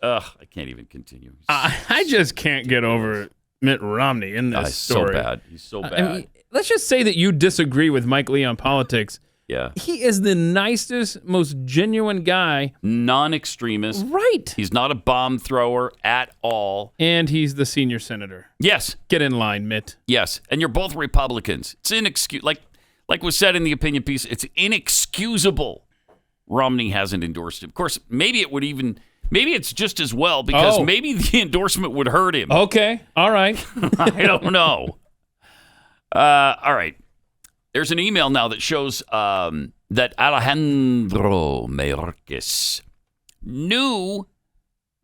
Ugh, I can't even continue. I just can't get over Mitt Romney in this story. So bad. He's so bad. I mean, let's just say that you disagree with Mike Lee on politics. Yeah. He is the nicest, most genuine guy. Non-extremist. Right. He's not a bomb thrower at all. And he's the senior senator. Yes. Get in line, Mitt. Yes. And you're both Republicans. It's inexcusable. Like was said in the opinion piece, it's inexcusable Romney hasn't endorsed him. Of course, maybe it's just as well because maybe the endorsement would hurt him. Okay. All right. I don't know. All right. There's an email now that shows that Alejandro Mayorkas knew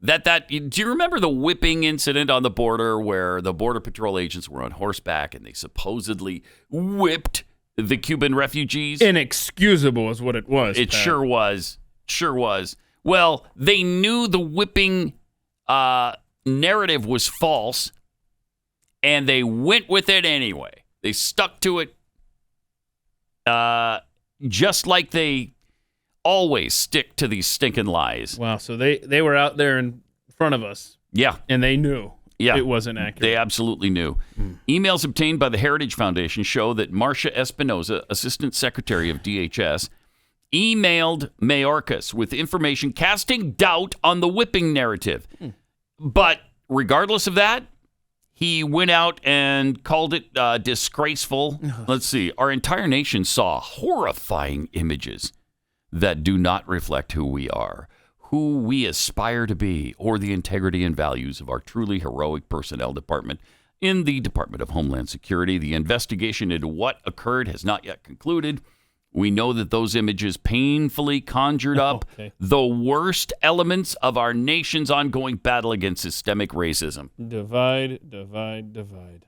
that. Do you remember the whipping incident on the border where the Border Patrol agents were on horseback and they supposedly whipped the Cuban refugees? Inexcusable is what it was. It sure was. Sure was. Well, they knew the whipping narrative was false, and they went with it anyway. They stuck to it just like they always stick to these stinking lies. Wow, so they were out there in front of us. Yeah. And they knew. Yeah. It wasn't accurate. They absolutely knew. Emails obtained by the Heritage Foundation show that Marcia Espinoza, Assistant Secretary of DHS, emailed Mayorkas with information casting doubt on the whipping narrative. But regardless of that, he went out and called it disgraceful. Let's see. Our entire nation saw horrifying images that do not reflect who we are, who we aspire to be, or the integrity and values of our truly heroic personnel department in the Department of Homeland Security. The investigation into what occurred has not yet concluded. We know that those images painfully conjured up the worst elements of our nation's ongoing battle against systemic racism. Divide, divide, divide.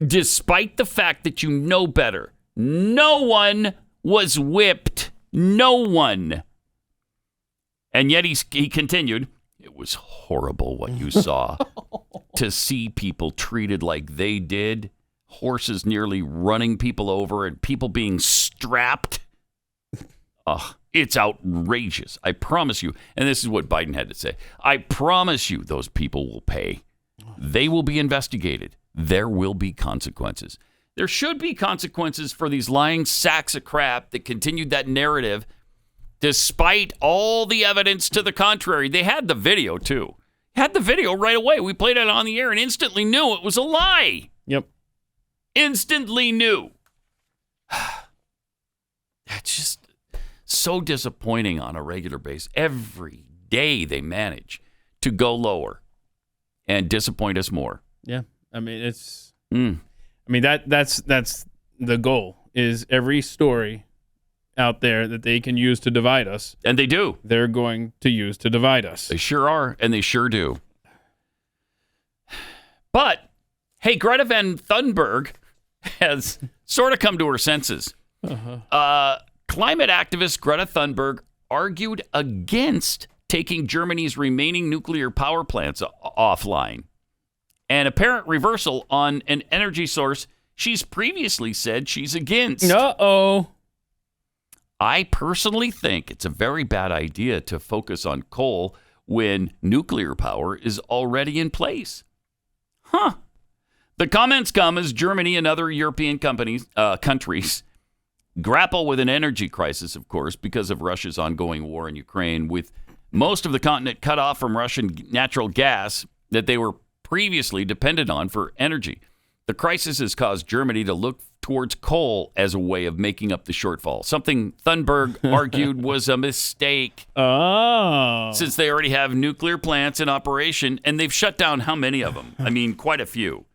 Despite the fact that you know better, no one was whipped. No one. And yet he continued, it was horrible what you saw. To see people treated like they did, horses nearly running people over and people being strapped. It's outrageous. I promise you. And this is what Biden had to say. I promise you those people will pay. They will be investigated. There will be consequences. There should be consequences for these lying sacks of crap that continued that narrative despite all the evidence to the contrary. They had the video, too. Had the video right away. We played it on the air and instantly knew it was a lie. Yep. Instantly knew. That's just so disappointing on a regular basis. Every day they manage to go lower and disappoint us more. Yeah. I mean, it's... I mean, that's the goal, is every story out there that they can use to divide us. And they do. They're going to use to divide us. They sure are, and they sure do. But, hey, Greta Thunberg has sort of come to her senses. Climate activist Greta Thunberg argued against taking Germany's remaining nuclear power plants offline. An apparent reversal on an energy source she's previously said she's against. Uh-oh. I personally think it's a very bad idea to focus on coal when nuclear power is already in place. The comments come as Germany and other European countries grapple with an energy crisis, of course, because of Russia's ongoing war in Ukraine, with most of the continent cut off from Russian natural gas that they were previously dependent on for energy. The crisis has caused Germany to look towards coal as a way of making up the shortfall, something Thunberg argued was a mistake. Since they already have nuclear plants in operation, and they've shut down how many of them? I mean, quite a few.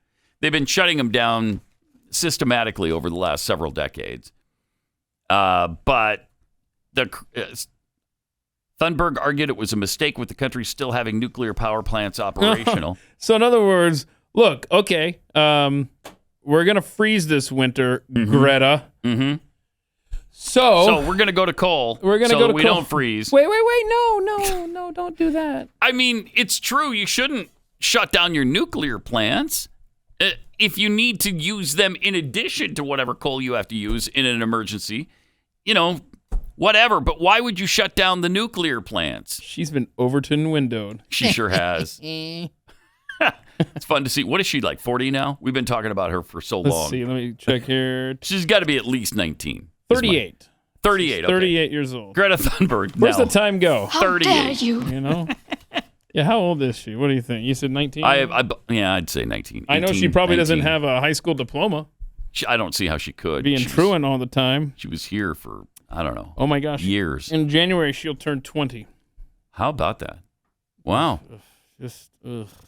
They've been shutting them down systematically over the last several decades. But Thunberg argued it was a mistake with the country still having nuclear power plants operational. So in other words, look, okay, we're going to freeze this winter, Greta. Mm-hmm. So we're going to go to coal. We're going to so go to we coal. don't freeze. Wait. No, don't do that. I mean, it's true. You shouldn't shut down your nuclear plants if you need to use them in addition to whatever coal you have to use in an emergency. Whatever. But why would you shut down the nuclear plants? She's been Overton windowed. She sure has. It's fun to see. What is she, like 40 now? We've been talking about her for so long. Let's see. Let me check here. She's got to be at least 19. 38. 38. Okay. 38 years old. Greta Thunberg. Where's the time go? How 38. Dare you? Yeah, how old is she? What do you think? You said 19? I'd say 19. 18, I know she probably 19. doesn't have a high school diploma. I don't see how she could. Being truant all the time. She was here for, I don't know. Oh, my gosh. Years. In January, she'll turn 20. How about that? Wow.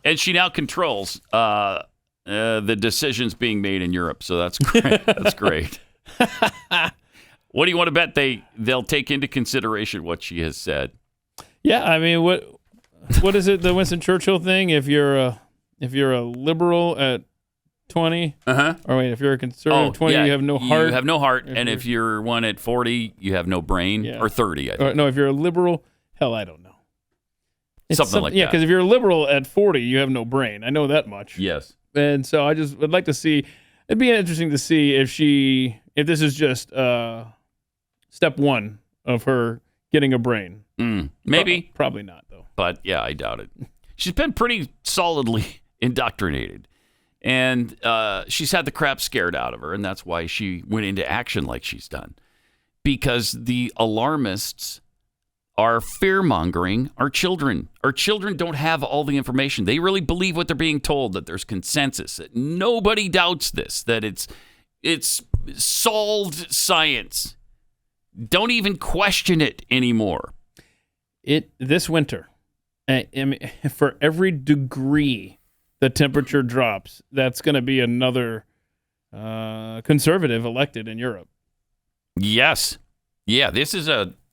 And she now controls the decisions being made in Europe. So that's great. That's great. What do you want to bet they'll take into consideration what she has said? Yeah, I mean, what is it, the Winston Churchill thing? If you're a liberal at 20, or wait, if you're a conservative at 20, you have no heart. You have no heart, and if you're one at 40, you have no brain, or 30, I think. No, if you're a liberal, hell, I don't know. Something like that. Yeah, because if you're a liberal at 40, you have no brain. I know that much. Yes. And so I just would like to see, it'd be interesting to see if this is just step one of her getting a brain. Maybe. Probably not, though. But yeah, I doubt it. She's been pretty solidly indoctrinated. And she's had the crap scared out of her, and that's why she went into action like she's done. Because the alarmists are fear-mongering our children. Our children don't have all the information. They really believe what they're being told, that there's consensus, that nobody doubts this, that it's solved science. Don't even question it anymore. This winter, for every degree the temperature drops, that's going to be another conservative elected in Europe. Yes. Yeah,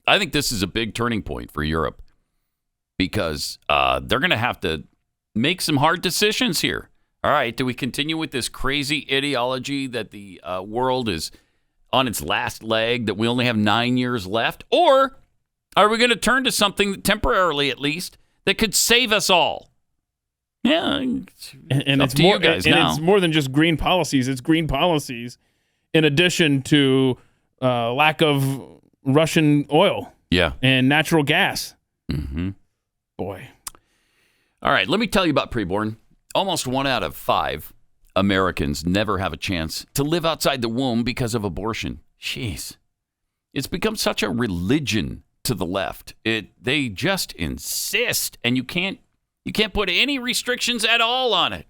I think this is a big turning point for Europe because they're going to have to make some hard decisions here. All right, do we continue with this crazy ideology that the world is on its last leg, that we only have 9 years left? Or are we going to turn to something temporarily, at least, that could save us all? Yeah, and it's more, you guys now. It's more than just green policies. It's green policies in addition to lack of Russian oil and natural gas. Mm-hmm. Boy. All right, let me tell you about preborn. Almost 1 out of 5 Americans never have a chance to live outside the womb because of abortion. Jeez. It's become such a religion to the left. They just insist, and you can't put any restrictions at all on it.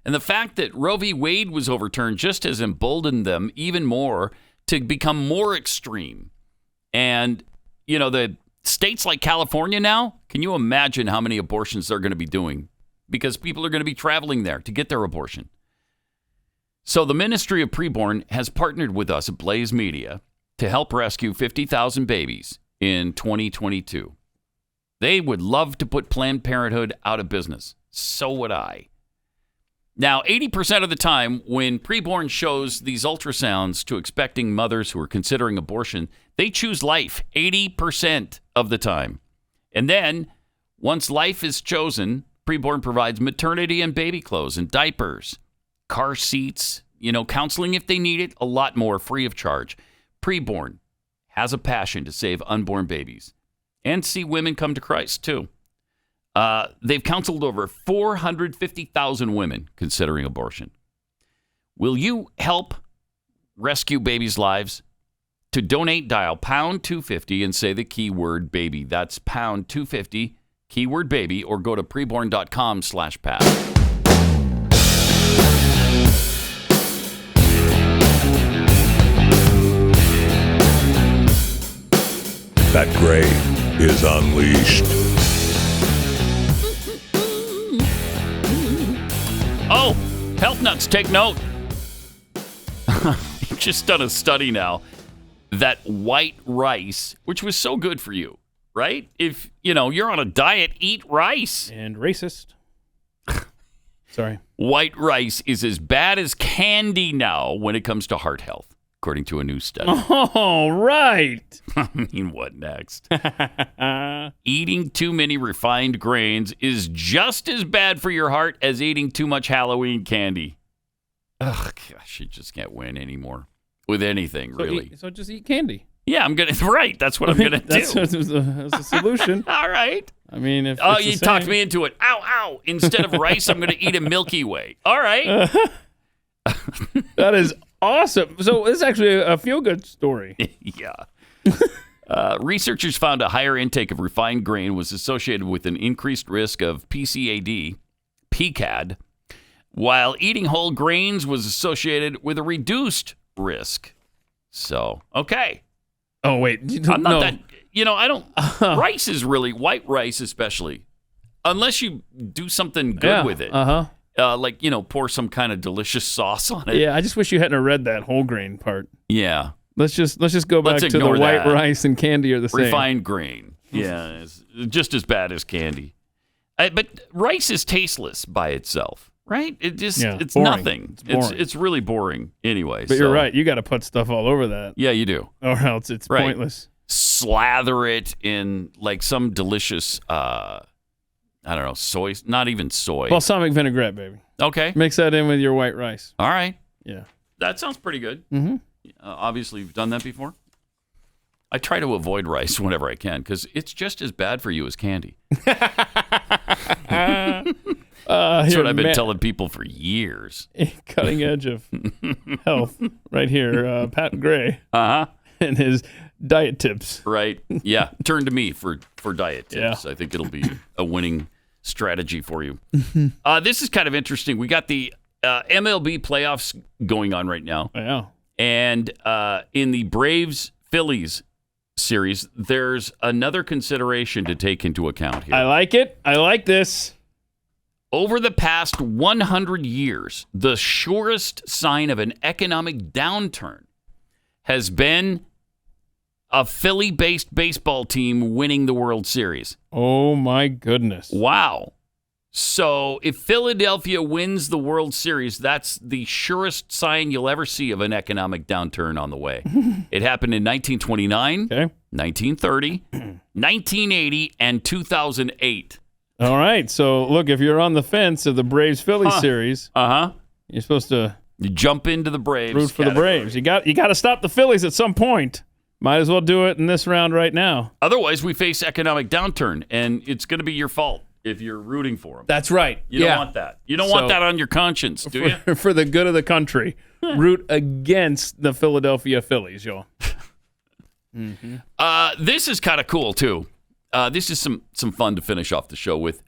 And the fact that Roe v. Wade was overturned just has emboldened them even more to become more extreme. And, the states like California now, can you imagine how many abortions they're going to be doing? Because people are going to be traveling there to get their abortion. So the Ministry of Preborn has partnered with us at Blaze Media to help rescue 50,000 babies in 2022. They would love to put Planned Parenthood out of business. So would I. Now, 80% of the time when preborn shows these ultrasounds to expecting mothers who are considering abortion, they choose life 80% of the time. And then, once life is chosen, preborn provides maternity and baby clothes and diapers, car seats, counseling if they need it, a lot more free of charge. Preborn has a passion to save unborn babies and see women come to Christ, too. They've counseled over 450,000 women considering abortion. Will you help rescue babies' lives? To donate, dial pound 250 and say the keyword baby. That's pound 250, keyword baby, or go to preborn.com/pass. That gray is unleashed. Oh, health nuts, take note. Just done a study now that white rice, which was so good for you, right? If, you're on a diet, eat rice. And racist. Sorry. White rice is as bad as candy now when it comes to heart health, according to a new study. Oh, right. I mean, what next? Eating too many refined grains is just as bad for your heart as eating too much Halloween candy. Ugh, gosh, you just can't win anymore with anything, really. So just eat candy. Yeah, I'm going to, right, that's what I'm going to do. That's a solution. All right. I mean, if you talked me into it. Ow, ow. Instead of rice, I'm going to eat a Milky Way. All right. That is awesome. So this is actually a feel-good story. Yeah. Researchers found a higher intake of refined grain was associated with an increased risk of PCAD, while eating whole grains was associated with a reduced risk. So, okay. Oh, wait. I'm not that, I don't, rice is really, white rice especially, unless you do something good with it. Like, pour some kind of delicious sauce on it. Yeah, I just wish you hadn't read that whole grain part. Yeah. Let's just go back to the white rice and candy are the same. Refined grain. Yeah, it's just as bad as candy. But rice is tasteless by itself, right? It's boring. nothing. It's really boring anyway. But you're right. You got to put stuff all over that. Yeah, you do. Or else it's pointless. Slather it in like some delicious, I don't know, soy, not even soy. Balsamic vinaigrette, baby. Okay. Mix that in with your white rice. All right. Yeah. That sounds pretty good. Mm-hmm. Obviously, you've done that before. I try to avoid rice whenever I can because it's just as bad for you as candy. That's what I've been telling people for years. Cutting edge of health right here. Pat Gray. And his diet tips. Right. Yeah. Turn to me for diet tips. Yeah. I think it'll be a winning strategy for you. This is kind of interesting. We got the MLB playoffs going on right now. Yeah. And in the Braves-Phillies series, there's another consideration to take into account here. I like it. I like this. Over the past 100 years, the surest sign of an economic downturn has been a Philly-based baseball team winning the World Series. Oh, my goodness. Wow. So if Philadelphia wins the World Series, that's the surest sign you'll ever see of an economic downturn on the way. It happened in 1929, 1930, 1980, and 2008. All right. So, look, if you're on the fence of the Braves-Phillies series, you're supposed to jump into the Braves. Root for the Braves. You got to stop the Phillies at some point. Might as well do it in this round right now. Otherwise, we face economic downturn, and it's going to be your fault if you're rooting for them. That's right. You don't want that. You don't want that on your conscience, do you? For the good of the country, root against the Philadelphia Phillies, y'all. This is kind of cool, too. This is some fun to finish off the show with.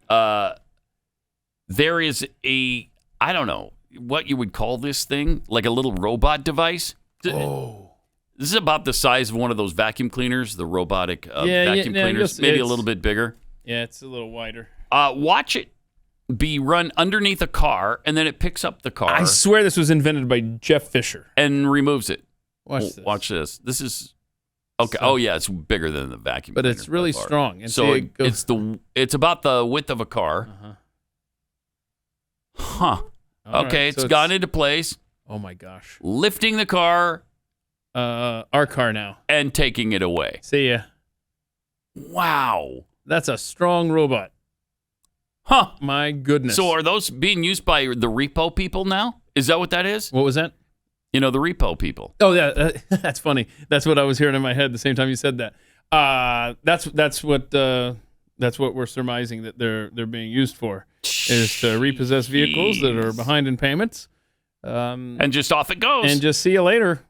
There is I don't know what you would call this thing, like a little robot device. Oh. This is about the size of one of those vacuum cleaners, the robotic vacuum cleaners, maybe a little bit bigger. Yeah, it's a little wider. Watch it be run underneath a car, and then it picks up the car. I swear this was invented by Jeff Fisher. And removes it. Watch this. This is... Okay. Oh yeah, it's bigger than the vacuum but cleaner. But it's really strong. And so it's about the width of a car. Okay, right, it's gone into place. Oh my gosh. Lifting the car. Our car now. And taking it away. See ya. Wow. That's a strong robot. My goodness. So are those being used by the repo people now? Is that what that is? What was that? The repo people. Oh yeah, that's funny. That's what I was hearing in my head the same time you said that. That's what we're surmising that they're being used for, is to repossess vehicles that are behind in payments. And just off it goes. And just see you later.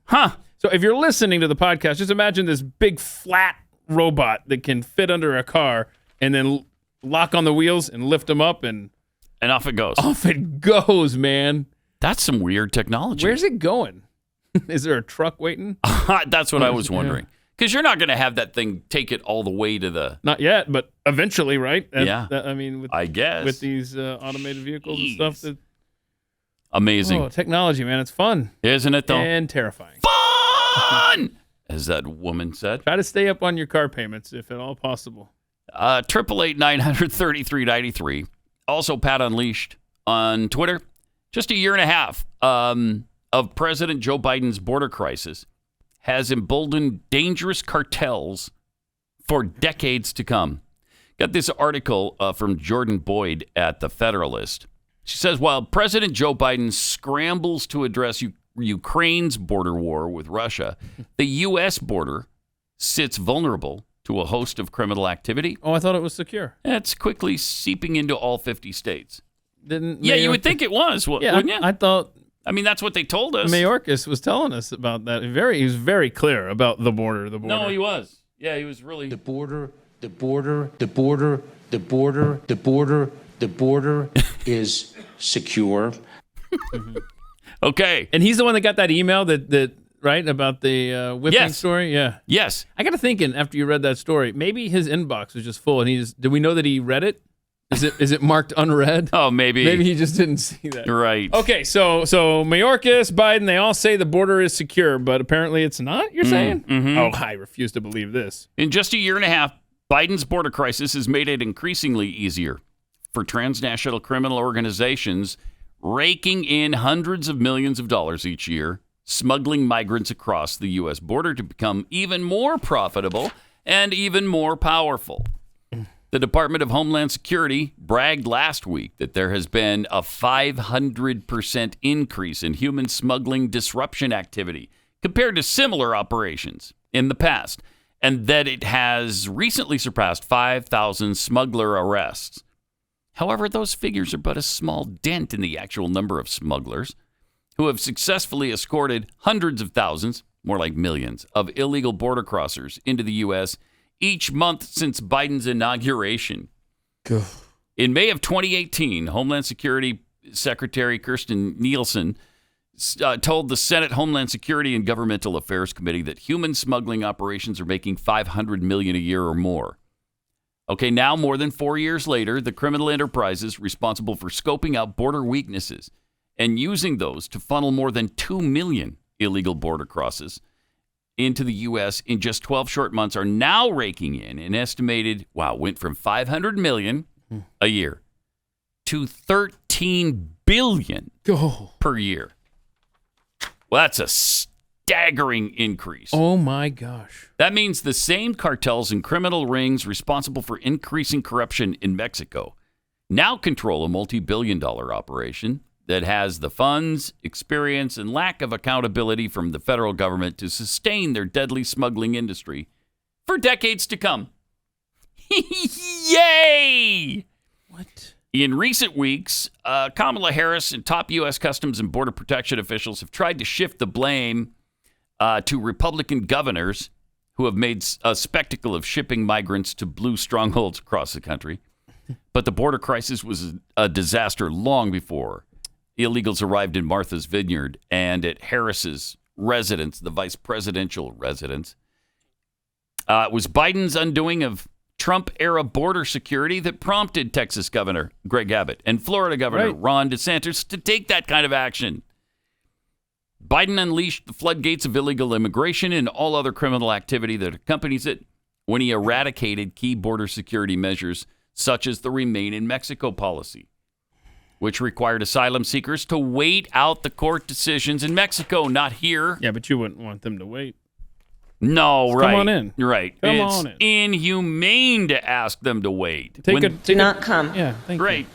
So if you're listening to the podcast, just imagine this big flat robot that can fit under a car and then lock on the wheels and lift them up and off it goes. Off it goes, man. That's some weird technology. Where's it going? Is there a truck waiting? That's what I was wondering. Because you're not going to have that thing take it all the way to the... Not yet, but eventually, right? I mean, I guess. With these automated vehicles and stuff. That... Amazing. Oh, technology, man. It's fun. Isn't it, though? And terrifying. Fun! as that woman said. Try to stay up on your car payments if at all possible. 888-900-3393. Also, Pat Unleashed on Twitter. Just a year and a half of President Joe Biden's border crisis has emboldened dangerous cartels for decades to come. Got this article from Jordan Boyd at The Federalist. She says, while President Joe Biden scrambles to address Ukraine's border war with Russia, the U.S. border sits vulnerable to a host of criminal activity. Oh, I thought it was secure. It's quickly seeping into all 50 states. Yeah, you would think it was, wouldn't you? I thought. I mean, that's what they told us. Mayorkas was telling us about that. He was very clear about the border. No, he was. Yeah, he was really. The border is secure. Okay. And he's the one that got that email that right, about the whipping story? Yeah. Yes. I got to thinking after you read that story, maybe his inbox was just full, and did we know that he read it? Is it marked unread? Oh, maybe. Maybe he just didn't see that. Right. Okay, so Mayorkas, Biden, they all say the border is secure, but apparently it's not, you're saying? Mm-hmm. Oh, I refuse to believe this. In just a year and a half, Biden's border crisis has made it increasingly easier for transnational criminal organizations raking in hundreds of millions of dollars each year, smuggling migrants across the U.S. border to become even more profitable and even more powerful. The Department of Homeland Security bragged last week that there has been a 500% increase in human smuggling disruption activity compared to similar operations in the past, and that it has recently surpassed 5,000 smuggler arrests. However, those figures are but a small dent in the actual number of smugglers who have successfully escorted hundreds of thousands, more like millions, of illegal border crossers into the U.S. each month since Biden's inauguration. In May of 2018, Homeland Security Secretary Kirstjen Nielsen told the Senate Homeland Security and Governmental Affairs Committee that human smuggling operations are making $500 million a year or more. Okay, now more than 4 years later, the criminal enterprises responsible for scoping out border weaknesses and using those to funnel more than 2 million illegal border crosses into the U.S. in just 12 short months are now raking in an estimated, went from $500 million a year to $13 billion per year. Well, that's a staggering increase. Oh, my gosh. That means the same cartels and criminal rings responsible for increasing corruption in Mexico now control a multi-billion-dollar operation that has the funds, experience, and lack of accountability from the federal government to sustain their deadly smuggling industry for decades to come. Yay! What? In recent weeks, Kamala Harris and top U.S. Customs and Border Protection officials have tried to shift the blame to Republican governors who have made a spectacle of shipping migrants to blue strongholds across the country. But the border crisis was a disaster long before illegals arrived in Martha's Vineyard and at Harris's residence, the vice presidential residence. It was Biden's undoing of Trump-era border security that prompted Texas Governor Greg Abbott and Florida Governor Ron DeSantis to take that kind of action. Biden unleashed the floodgates of illegal immigration and all other criminal activity that accompanies it when he eradicated key border security measures such as the Remain in Mexico policy, which required asylum seekers to wait out the court decisions in Mexico, not here. Yeah, but you wouldn't want them to wait. No, right. Come on in. Right. Come it's on in. inhumane to ask them to wait. Do not come. Yeah, thank you.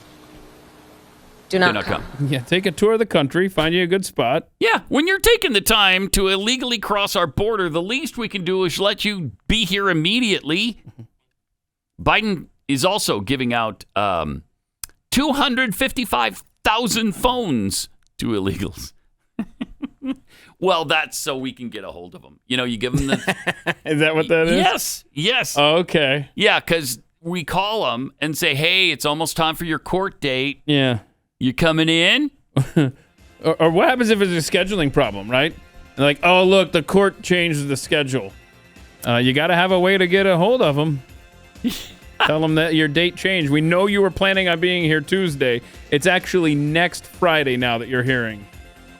Do not come. Yeah, take a tour of the country, find you a good spot. Yeah, when you're taking the time to illegally cross our border, the least we can do is let you be here immediately. Biden is also giving out 255,000 phones to illegals. Well, that's so we can get a hold of them. You know, you give them the... Is that what that is? Yes. Oh, okay. Yeah, because we call them and say, hey, it's almost time for your court date. Yeah. You coming in? or what happens if it's a scheduling problem, right? Like, oh, look, the court changed the schedule. You got to have a way to get a hold of them. Tell them that your date changed. We know you were planning on being here Tuesday. It's actually next Friday now that you're hearing.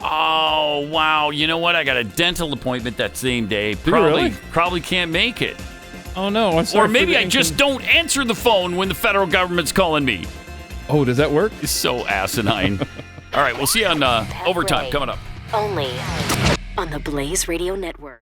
Oh, wow. You know what? I got a dental appointment that same day. Probably can't make it. Oh, no. Or maybe I just don't answer the phone when the federal government's calling me. Oh, does that work? It's so asinine. All right, we'll see you on Overtime coming up. Only on the Blaze Radio Network.